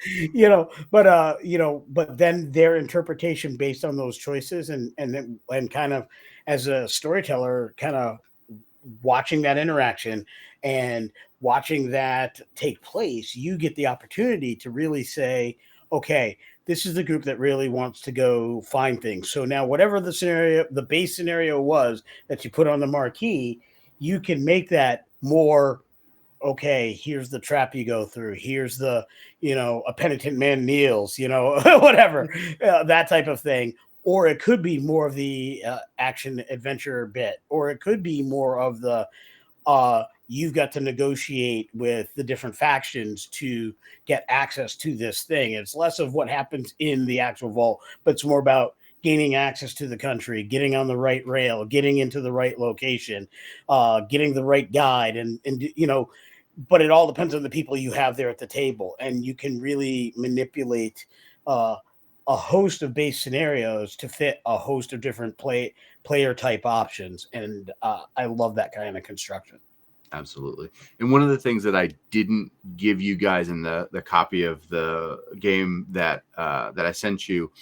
Speaker 2: then their interpretation based on those choices and kind of, as a storyteller, kind of watching that interaction and watching that take place, you get the opportunity to really say, okay, this is the group that really wants to go find things. So now whatever the base scenario was that you put on the marquee, you can make that more, okay, here's the trap you go through. Here's the, a penitent man kneels, whatever, that type of thing. Or it could be more of the action adventure bit, or it could be more of the you've got to negotiate with the different factions to get access to this thing. It's less of what happens in the actual vault, but it's more about gaining access to the country, getting on the right rail, getting into the right location, getting the right guide, and but it all depends on the people you have there at the table, and you can really manipulate a host of base scenarios to fit a host of different player type options, and I love that kind of construction.
Speaker 3: Absolutely. And one of the things that I didn't give you guys in the copy of the game that I sent you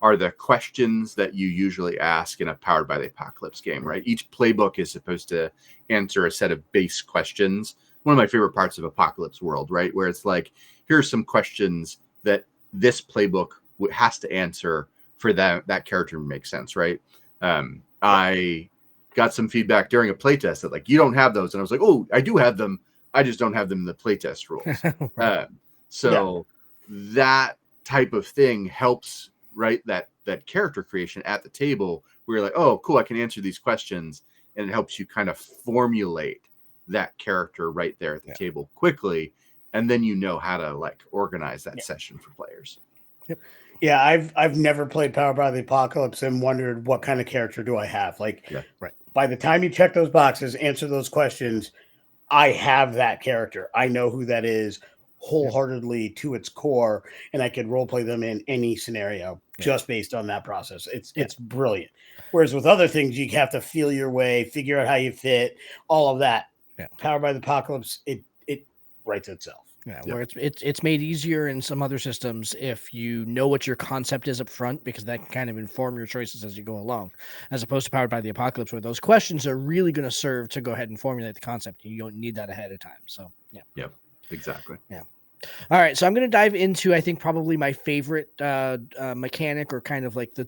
Speaker 3: are the questions that you usually ask in a Powered by the Apocalypse game, right? Each playbook is supposed to answer a set of base questions. One of my favorite parts of Apocalypse World, right? Where it's like, here's some questions that this playbook has to answer for that character to make sense, right? I got some feedback during a playtest that like, you don't have those. And I was like, oh, I do have them. I just don't have them in the playtest rules.
Speaker 1: Right.
Speaker 3: That type of thing helps, right? That character creation at the table where you're like, oh, cool, I can answer these questions. And it helps you kind of formulate that character right there at the table quickly. And then you know how to like organize that session for players.
Speaker 1: Yep.
Speaker 2: Yeah, I've never played Powered by the Apocalypse and wondered what kind of character do I have. Like,
Speaker 1: right.
Speaker 2: By the time you check those boxes, answer those questions, I have that character. I know who that is wholeheartedly to its core, and I could role play them in any scenario just based on that process. It's brilliant. Whereas with other things, you have to feel your way, figure out how you fit, all of that.
Speaker 1: Yeah.
Speaker 2: Powered by the Apocalypse, it writes itself.
Speaker 1: Yeah, where it's made easier in some other systems if you know what your concept is up front, because that can kind of inform your choices as you go along, as opposed to Powered by the Apocalypse, where those questions are really going to serve to go ahead and formulate the concept. You don't need that ahead of time. So
Speaker 3: Yep, exactly.
Speaker 1: Yeah. All right, so I'm going to dive into, I think, probably my favorite mechanic, or kind of like the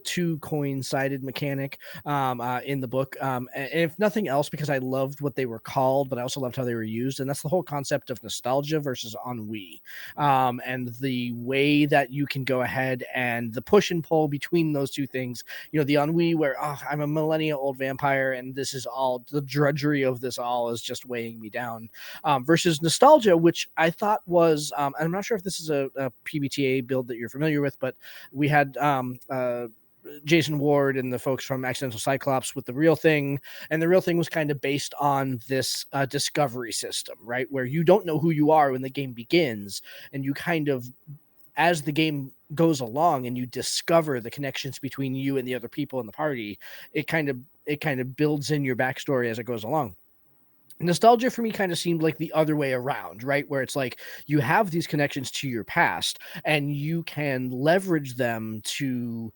Speaker 1: two coin-sided mechanic in the book. And if nothing else, because I loved what they were called, but I also loved how they were used. And that's the whole concept of nostalgia versus ennui, and the way that you can go ahead and the push and pull between those two things. The ennui where, I'm a millennia-old vampire, and this is all, the drudgery of this all is just weighing me down, versus nostalgia, which I thought was, I'm not sure if this is a PBTA build that you're familiar with, but we had Jason Ward and the folks from Accidental Cyclops with the Real Thing, and the Real Thing was kind of based on this discovery system, right, where you don't know who you are when the game begins, and you kind of, as the game goes along and you discover the connections between you and the other people in the party, it kind of builds in your backstory as it goes along. Nostalgia for me kind of seemed like the other way around, right? Where it's like you have these connections to your past and you can leverage them to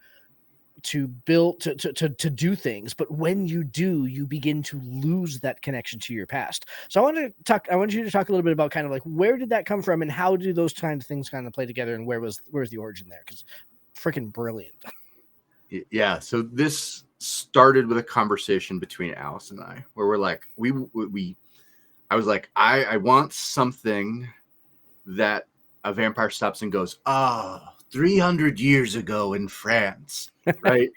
Speaker 1: build, to do things. But when you do, you begin to lose that connection to your past. So I want you to talk a little bit about kind of like, where did that come from and how do those kind of things kind of play together, and where's the origin there? Because freaking brilliant.
Speaker 3: Yeah. So this started with a conversation between Alice and I, where we're like, I was like, I want something that a vampire stops and goes, 300 years ago in France, right?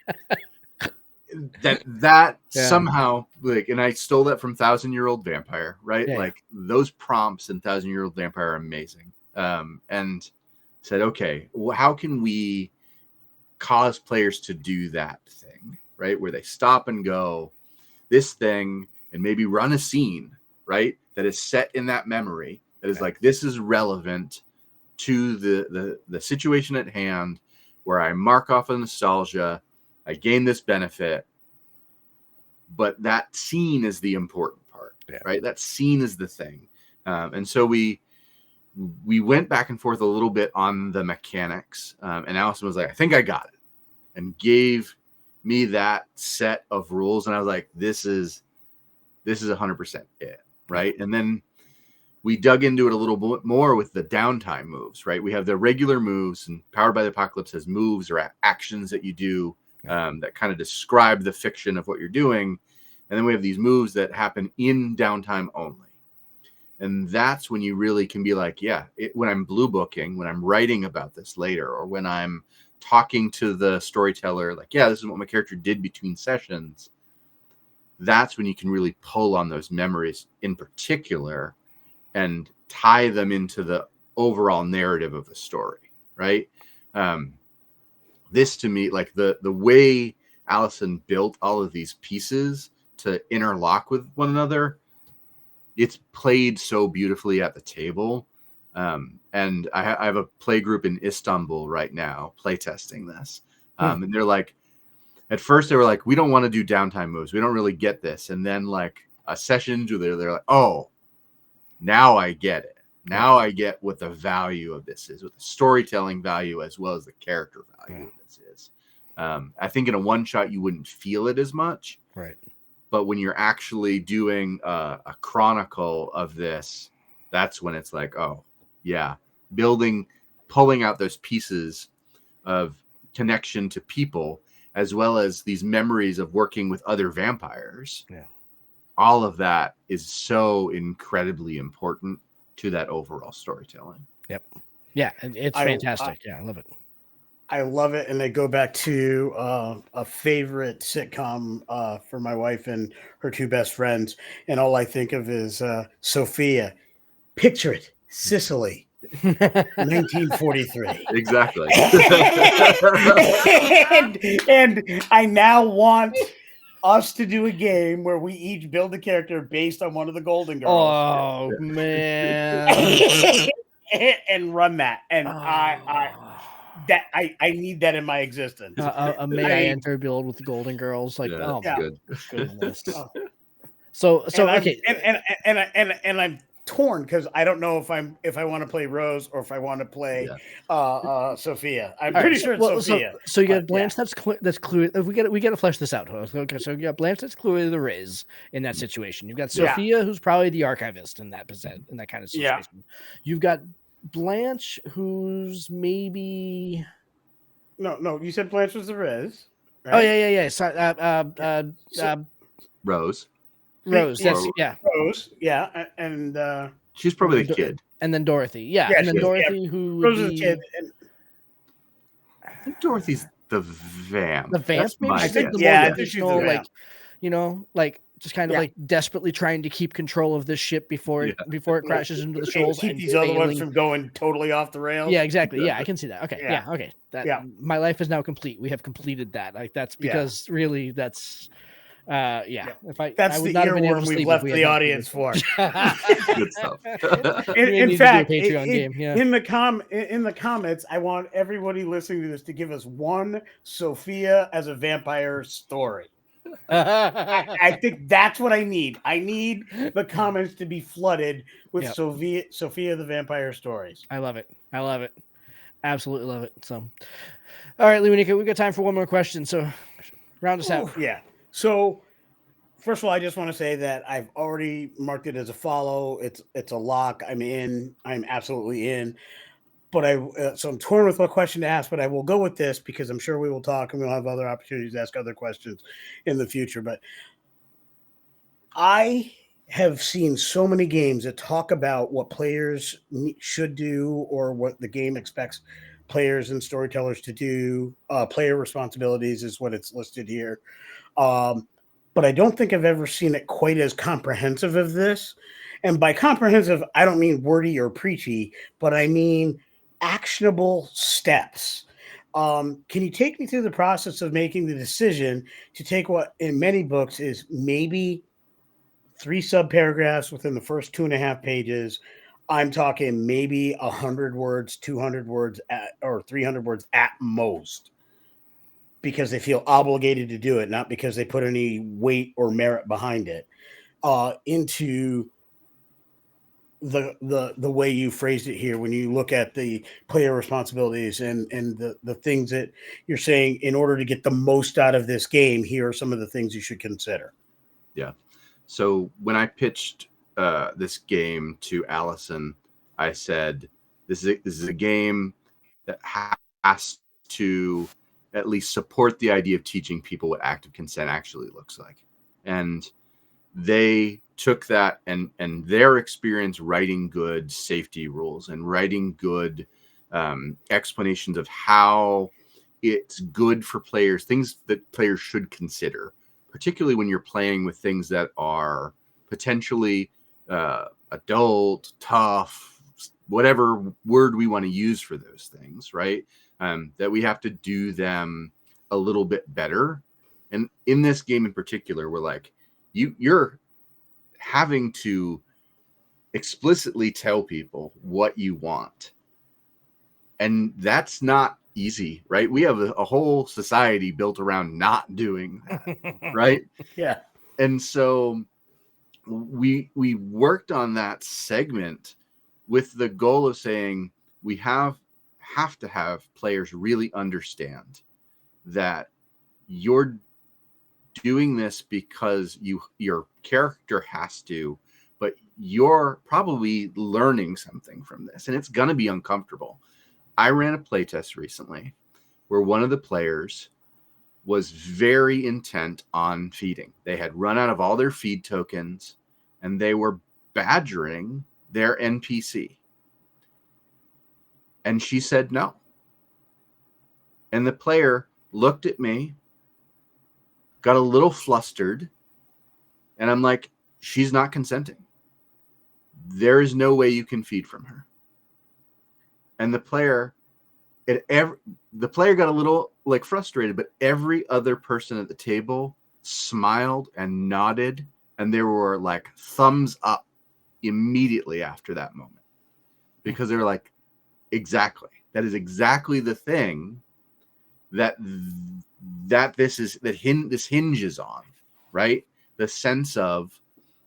Speaker 3: that somehow, like, and I stole that from 1,000-Year-Old Vampire, right?
Speaker 1: Yeah.
Speaker 3: Like those prompts in 1,000-Year-Old Vampire are amazing. And said, okay, well, how can we cause players to do that thing, right? Where they stop and go, this thing, and maybe run a scene, right? That is set in that memory. That is like, this is relevant to the situation at hand, where I mark off a nostalgia, I gain this benefit, but that scene is the important part, right? That scene is the thing. And so we went back and forth a little bit on the mechanics, and Allison was like, I think I got it, and gave me that set of rules. And I was like, this is 100% it, right? And then we dug into it a little bit more with the downtime moves, right? We have the regular moves, and Powered by the Apocalypse has moves or actions that you do that kind of describe the fiction of what you're doing. And then we have these moves that happen in downtime only. And that's when you really can be like, when I'm blue booking, when I'm writing about this later, or when I'm talking to the storyteller, like, this is what my character did between sessions. that's when you can really pull on those memories in particular and tie them into the overall narrative of the story, right? This to me, like the way Allison built all of these pieces to interlock with one another, it's played so beautifully at the table. And I have a play group in Istanbul right now playtesting this. And they're like, at first they were like, we don't want to do downtime moves. We don't really get this. And then like a session into there, they're like, oh, now I get it. Now I get what the value of this is, what the storytelling value as well as the character value of this is. I think in a one shot you wouldn't feel it as much,
Speaker 1: right?
Speaker 3: But when you're actually doing a chronicle of this, that's when it's like, oh yeah, pulling out those pieces of connection to people as well as these memories of working with other vampires.
Speaker 1: Yeah,
Speaker 3: all of that is so incredibly important to that overall storytelling.
Speaker 1: Yep. Yeah, it's fantastic. I love it.
Speaker 2: I love it. And I go back to a favorite sitcom for my wife and her two best friends. And all I think of is Sophia. Picture it, Sicily, 1943.
Speaker 3: Exactly.
Speaker 2: and I now want us to do a game where we each build a character based on one of the Golden Girls.
Speaker 1: Oh man.
Speaker 2: And run that. And I need that in my existence.
Speaker 1: May I enter build with the Golden Girls? Like,
Speaker 3: yeah,
Speaker 1: my
Speaker 3: good.
Speaker 1: goodness. So okay.
Speaker 2: And I'm torn because I don't know if I want to play Rose or if I want to play Sophia. I'm pretty sure it's Sophia.
Speaker 1: So you got Blanche that's clear. We got to flesh this out. Okay, so you got Blanche that's clearly the Riz in that situation. You've got Sophia who's probably the archivist in that kind of situation. Yeah. You've got Blanche who's maybe
Speaker 2: no. You said Blanche was the Riz.
Speaker 1: Right? Oh yeah. So,
Speaker 3: Rose.
Speaker 1: Rose,
Speaker 2: Rose, yeah, and
Speaker 3: she's probably the kid,
Speaker 1: and then Dorothy, and then Dorothy, who
Speaker 2: Rose is the kid.
Speaker 3: I think Dorothy's the vamp.
Speaker 1: The vamp, maybe.
Speaker 3: I
Speaker 1: think the more traditional, like just kind of like desperately trying to keep control of this ship before it crashes into the shoals,
Speaker 2: keep these other ones from going totally off the rails.
Speaker 1: Yeah, exactly. Yeah, I can see that. Okay, okay. My life is now complete. We have completed that. Like that's because really that's. If
Speaker 2: that's the earworm we've left the audience for.
Speaker 3: Good stuff.
Speaker 2: in fact, in the comments, I want everybody listening to this to give us one Sophia as a vampire story. I think that's what I need. I need the comments to be flooded with Sophia the vampire stories.
Speaker 1: I love it. Absolutely love it. So, all right, Lunica, we've got time for one more question. So, round us out.
Speaker 2: Yeah. So, first of all, I just want to say that I've already marked it as a follow. It's a lock. I'm in. I'm absolutely in. But so I'm torn with what question to ask. But I will go with this because I'm sure we will talk and we'll have other opportunities to ask other questions in the future. But I have seen so many games that talk about what players should do or what the game expects players and storytellers to do. Player responsibilities is what it's listed here. But I don't think I've ever seen it quite as comprehensive as this. And by comprehensive, I don't mean wordy or preachy, but I mean actionable steps. Can you take me through the process of making the decision to take what in many books is maybe 3 subparagraphs within the first 2.5 pages? I'm talking maybe 100 words, 200 words, or 300 words at most. Because they feel obligated to do it, not because they put any weight or merit behind it, into the way you phrased it here. When you look at the player responsibilities and the things that you're saying, in order to get the most out of this game, here are some of the things you should consider.
Speaker 3: Yeah. So when I pitched this game to Allison, I said, this is a game that has to at least support the idea of teaching people what active consent actually looks like. And they took that and their experience writing good safety rules and writing good explanations of how it's good for players, things that players should consider particularly when you're playing with things that are potentially adult, tough, whatever word we want to use for those things, right? That we have to do them a little bit better. And in this game in particular, we're like, you're having to explicitly tell people what you want. And that's not easy, right? We have a whole society built around not doing that, right?
Speaker 2: Yeah.
Speaker 3: And so we worked on that segment with the goal of saying we have to have players really understand that you're doing this because your character has to, but you're probably learning something from this, and it's going to be uncomfortable. I ran a playtest recently where one of the players was very intent on feeding. They had run out of all their feed tokens, and they were badgering their NPC. And she said no. And the player looked at me, got a little flustered, and I'm like, she's not consenting. There is no way you can feed from her. And the player got a little like frustrated, but every other person at the table smiled and nodded, and there were like thumbs up immediately after that moment, because they were like, exactly, that is exactly the thing that this hinges on, right? The sense of,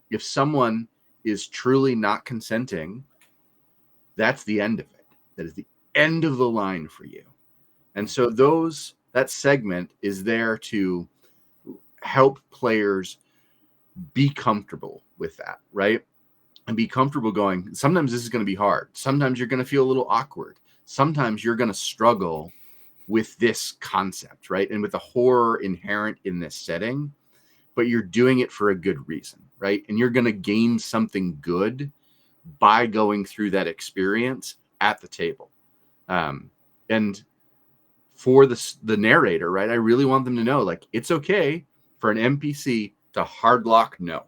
Speaker 3: if someone is truly not consenting, that's the end of it. That is the end of the line for you. And so that segment is there to help players be comfortable with that, right? And be comfortable going, sometimes this is going to be hard. Sometimes you're going to feel a little awkward. Sometimes you're going to struggle with this concept, right? And with the horror inherent in this setting, but you're doing it for a good reason, right? And you're going to gain something good by going through that experience at the table. And for the narrator, right, I really want them to know, like, it's okay for an NPC to hard lock no,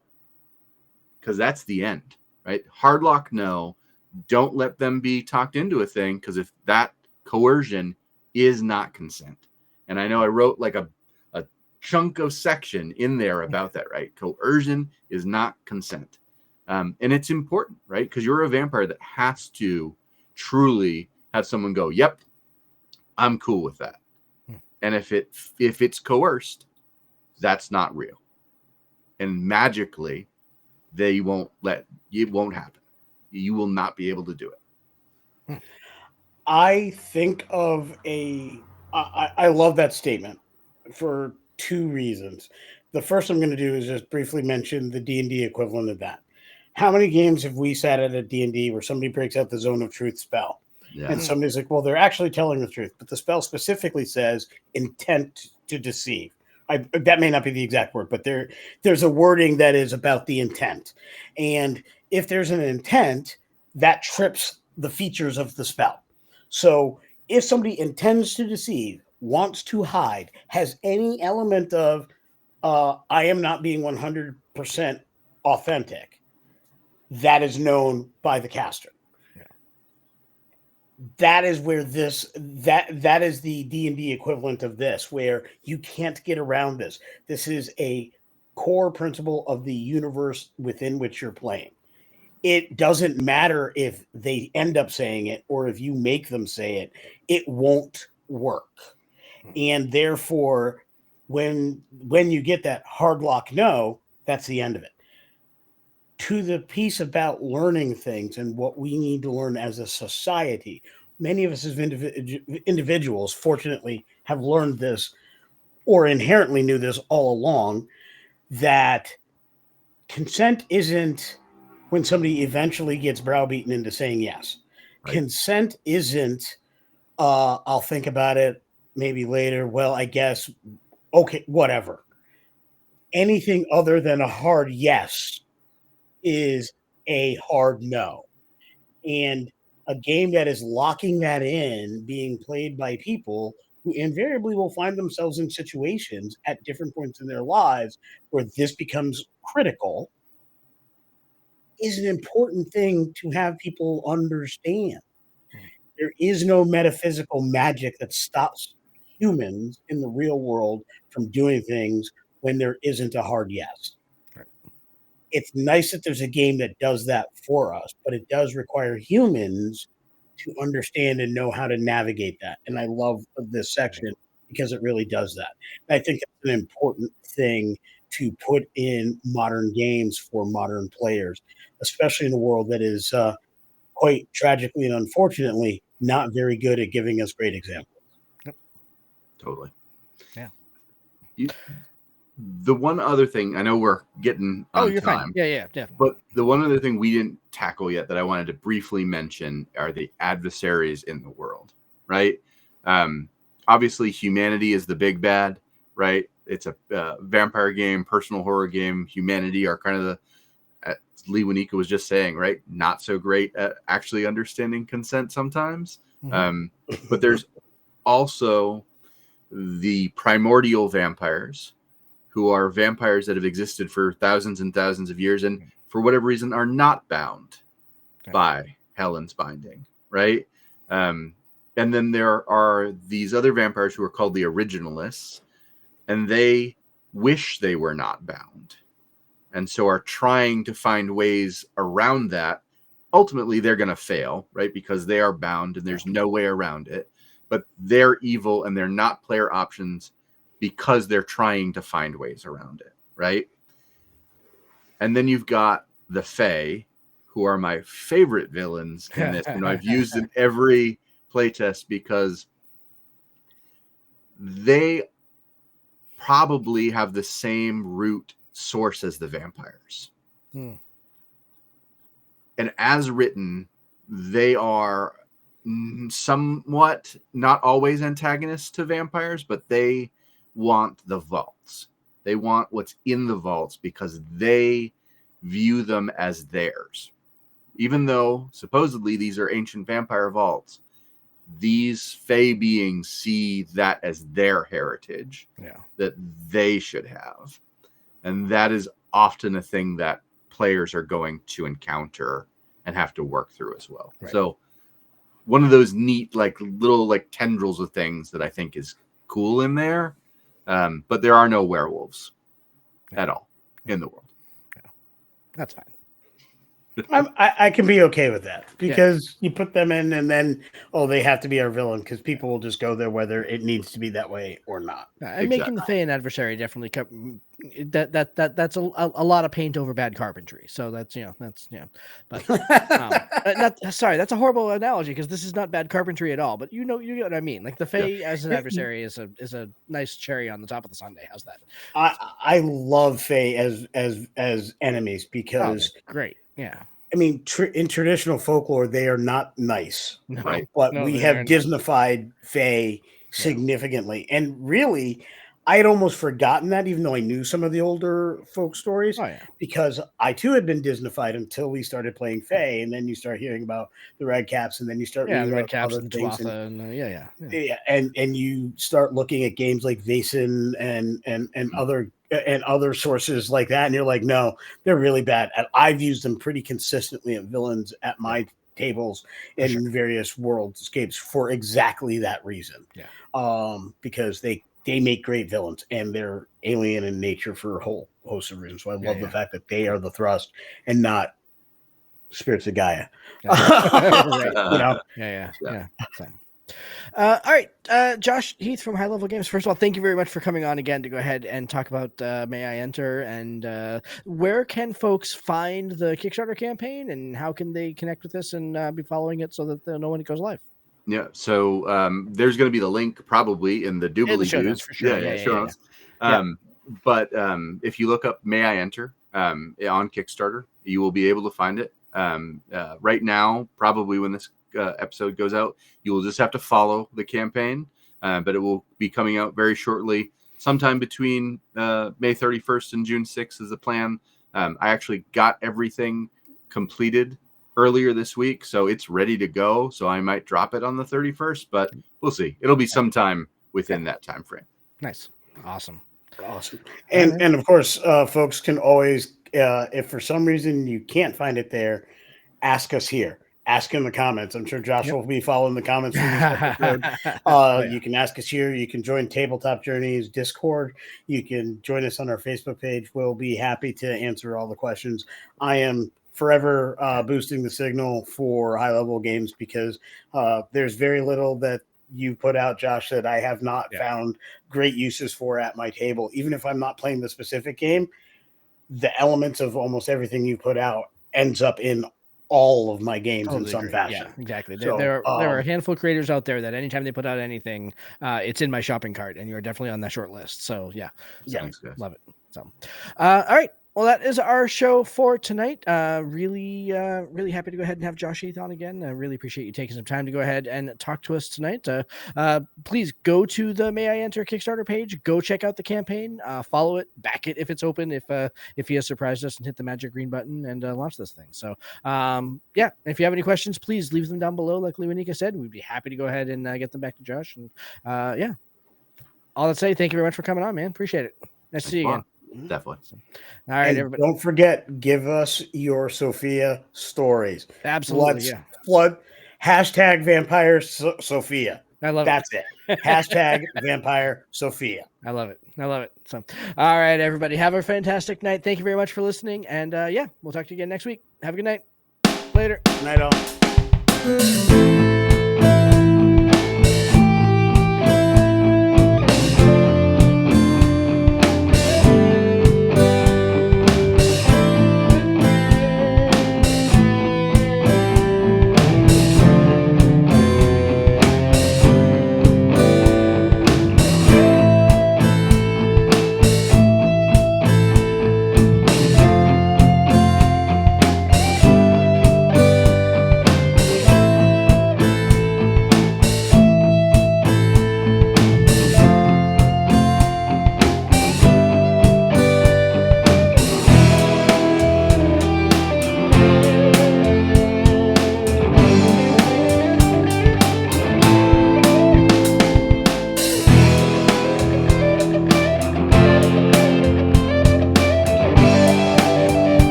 Speaker 3: because that's the end, right? Hard lock no. Don't let them be talked into a thing, because if that coercion is not consent. And I know I wrote like a chunk of section in there about that, right? Coercion is not consent. And it's important, right? Because you're a vampire that has to truly have someone go, yep, I'm cool with that. And if it's coerced, that's not real. And magically, it won't happen. You will not be able to do it.
Speaker 2: I think of I love that statement for two reasons. The first I'm going to do is just briefly mention the D&D equivalent of that. How many games have we sat at a D&D where somebody breaks out the zone of truth spell? Yeah. And somebody's like, well, they're actually telling the truth, but the spell specifically says intent to deceive. That may not be the exact word, but there's a wording that is about the intent. And if there's an intent, that trips the features of the spell. So if somebody intends to deceive, wants to hide, has any element of I am not being 100% authentic, that is known by the caster. Yeah. That is where that is the D&D equivalent of this, where you can't get around this. This is a core principle of the universe within which you're playing. It doesn't matter if they end up saying it or if you make them say it, it won't work. And therefore, when you get that hard lock no, that's the end of it. To the piece about learning things and what we need to learn as a society, many of us as individuals, fortunately, have learned this or inherently knew this all along, that consent isn't when somebody eventually gets browbeaten into saying yes. Right. Consent isn't, I'll think about it maybe later. Well, I guess, okay, whatever. Anything other than a hard yes is a hard no. And a game that is locking that in, being played by people who invariably will find themselves in situations at different points in their lives where this becomes critical, is an important thing to have people understand. There is no metaphysical magic that stops humans in the real world from doing things when there isn't a hard yes.
Speaker 1: Right.
Speaker 2: It's nice that there's a game that does that for us, but it does require humans to understand and know how to navigate that. And I love this section because it really does that. And I think that's an important thing to put in modern games for modern players, especially in a world that is quite tragically and unfortunately not very good at giving us great examples.
Speaker 3: Totally.
Speaker 1: Yeah.
Speaker 3: The one other thing, I know we're getting on
Speaker 1: you're
Speaker 3: time.
Speaker 1: fine. Yeah.
Speaker 3: But the one other thing we didn't tackle yet that I wanted to briefly mention are the adversaries in the world, right? Obviously, humanity is the big bad, right? It's a vampire game, personal horror game. Humanity are kind of the, as Lee Wanika was just saying, right? Not so great at actually understanding consent sometimes. But there's also the primordial vampires, who are vampires that have existed for thousands and thousands of years and for whatever reason are not bound by Helen's binding, right? And then there are these other vampires who are called the originalists, and they wish they were not bound, and so are trying to find ways around that. Ultimately, they're going to fail, right? Because they are bound and there's no way around it. But they're evil and they're not player options because they're trying to find ways around it, right? And then you've got the Fae, who are my favorite villains in this. I've used in every playtest because they probably have the same root source as the vampires. And as written, they are somewhat, not always antagonists to vampires, but they want the vaults. They want what's in the vaults because they view them as theirs. Even though supposedly these are ancient vampire vaults, these Fae beings see that as their heritage, that they should have. And that is often a thing that players are going to encounter and have to work through as well. Right. So one of those neat, little tendrils of things that I think is cool in there. But there are no werewolves at all in the world.
Speaker 1: That's fine.
Speaker 2: I can be okay with that because you put them in and then, they have to be our villain because people will just go there whether it needs to be that way or not.
Speaker 1: And making the Fae an adversary definitely that's a lot of paint over bad carpentry. So that's But that's a horrible analogy because this is not bad carpentry at all. But you get what I mean. Like the Fae as an adversary is a nice cherry on the top of the sundae. How's that?
Speaker 2: I love Fae as enemies because
Speaker 1: great. Yeah.
Speaker 2: I mean, in traditional folklore, they are not nice,
Speaker 1: right?
Speaker 2: But we have Disneyfied Fae significantly. And really, I had almost forgotten that, even though I knew some of the older folk stories, because I too had been Disneyfied until we started playing Fae. And then you start hearing about the Red Caps, and then you start reading
Speaker 1: the Red
Speaker 2: about
Speaker 1: Caps
Speaker 2: other
Speaker 1: and
Speaker 2: things. And you start looking at games like Vaesen and other sources like that, and you're like, no, they're really bad. And I've used them pretty consistently at villains at my tables in various worldscapes for exactly that reason. Because they make great villains and they're alien in nature for a whole host of reasons. So I love the fact that they are the thrust and not spirits of Gaia.
Speaker 1: All right, Josh Heath from High Level Games. First of all, thank you very much for coming on again to go ahead and talk about May I Enter, and where can folks find the Kickstarter campaign, and how can they connect with this and be following it so that they'll know when it goes live?
Speaker 3: Yeah, so there's going to be the link probably in the doobly
Speaker 1: show notes for sure.
Speaker 3: But if you look up May I Enter on Kickstarter, you will be able to find it. Right now, probably when this episode goes out, you will just have to follow the campaign, but it will be coming out very shortly, sometime between May 31st and June 6th is the plan. I actually got everything completed earlier this week, so it's ready to go. So I might drop it on the 31st, but we'll see. It'll be sometime within that time frame.
Speaker 1: Nice. Awesome.
Speaker 2: And of course, folks can always, if for some reason you can't find it there, ask us here. Ask in the comments. I'm sure Josh will be following the comments from this episode. You can ask us here. You can join Tabletop Journeys Discord. You can join us on our Facebook page. We'll be happy to answer all the questions. I am forever boosting the signal for high level games because there's very little that you put out, Josh, that I have not found great uses for at my table. Even if I'm not playing the specific game, the elements of almost everything you put out ends up in all of my games in some fashion.
Speaker 1: Yeah, exactly.
Speaker 2: So,
Speaker 1: there are a handful of creators out there that anytime they put out anything, it's in my shopping cart, and you're definitely on that short list. So
Speaker 3: Thanks, guys.
Speaker 1: Love it. So, all right. Well, that is our show for tonight. Really happy to go ahead and have Josh Heath on again. I really appreciate you taking some time to go ahead and talk to us tonight. Please go to the May I Enter Kickstarter page. Go check out the campaign. Follow it, back it if it's open. If he has surprised us and hit the magic green button and launch this thing. So, if you have any questions, please leave them down below. Like Lewanika said, we'd be happy to go ahead and get them back to Josh. And all that say, thank you very much for coming on, man. Appreciate it. Nice to see you again.
Speaker 3: Definitely.
Speaker 1: All right,
Speaker 2: and
Speaker 1: everybody.
Speaker 2: Don't forget, give us your Sophia stories.
Speaker 1: Absolutely.
Speaker 2: Flood hashtag Vampire Sophia.
Speaker 1: I love
Speaker 2: That's it. Hashtag Vampire Sophia.
Speaker 1: I love it. So, all right, everybody, have a fantastic night. Thank you very much for listening. And we'll talk to you again next week. Have a good night. Later.
Speaker 2: Good night, all.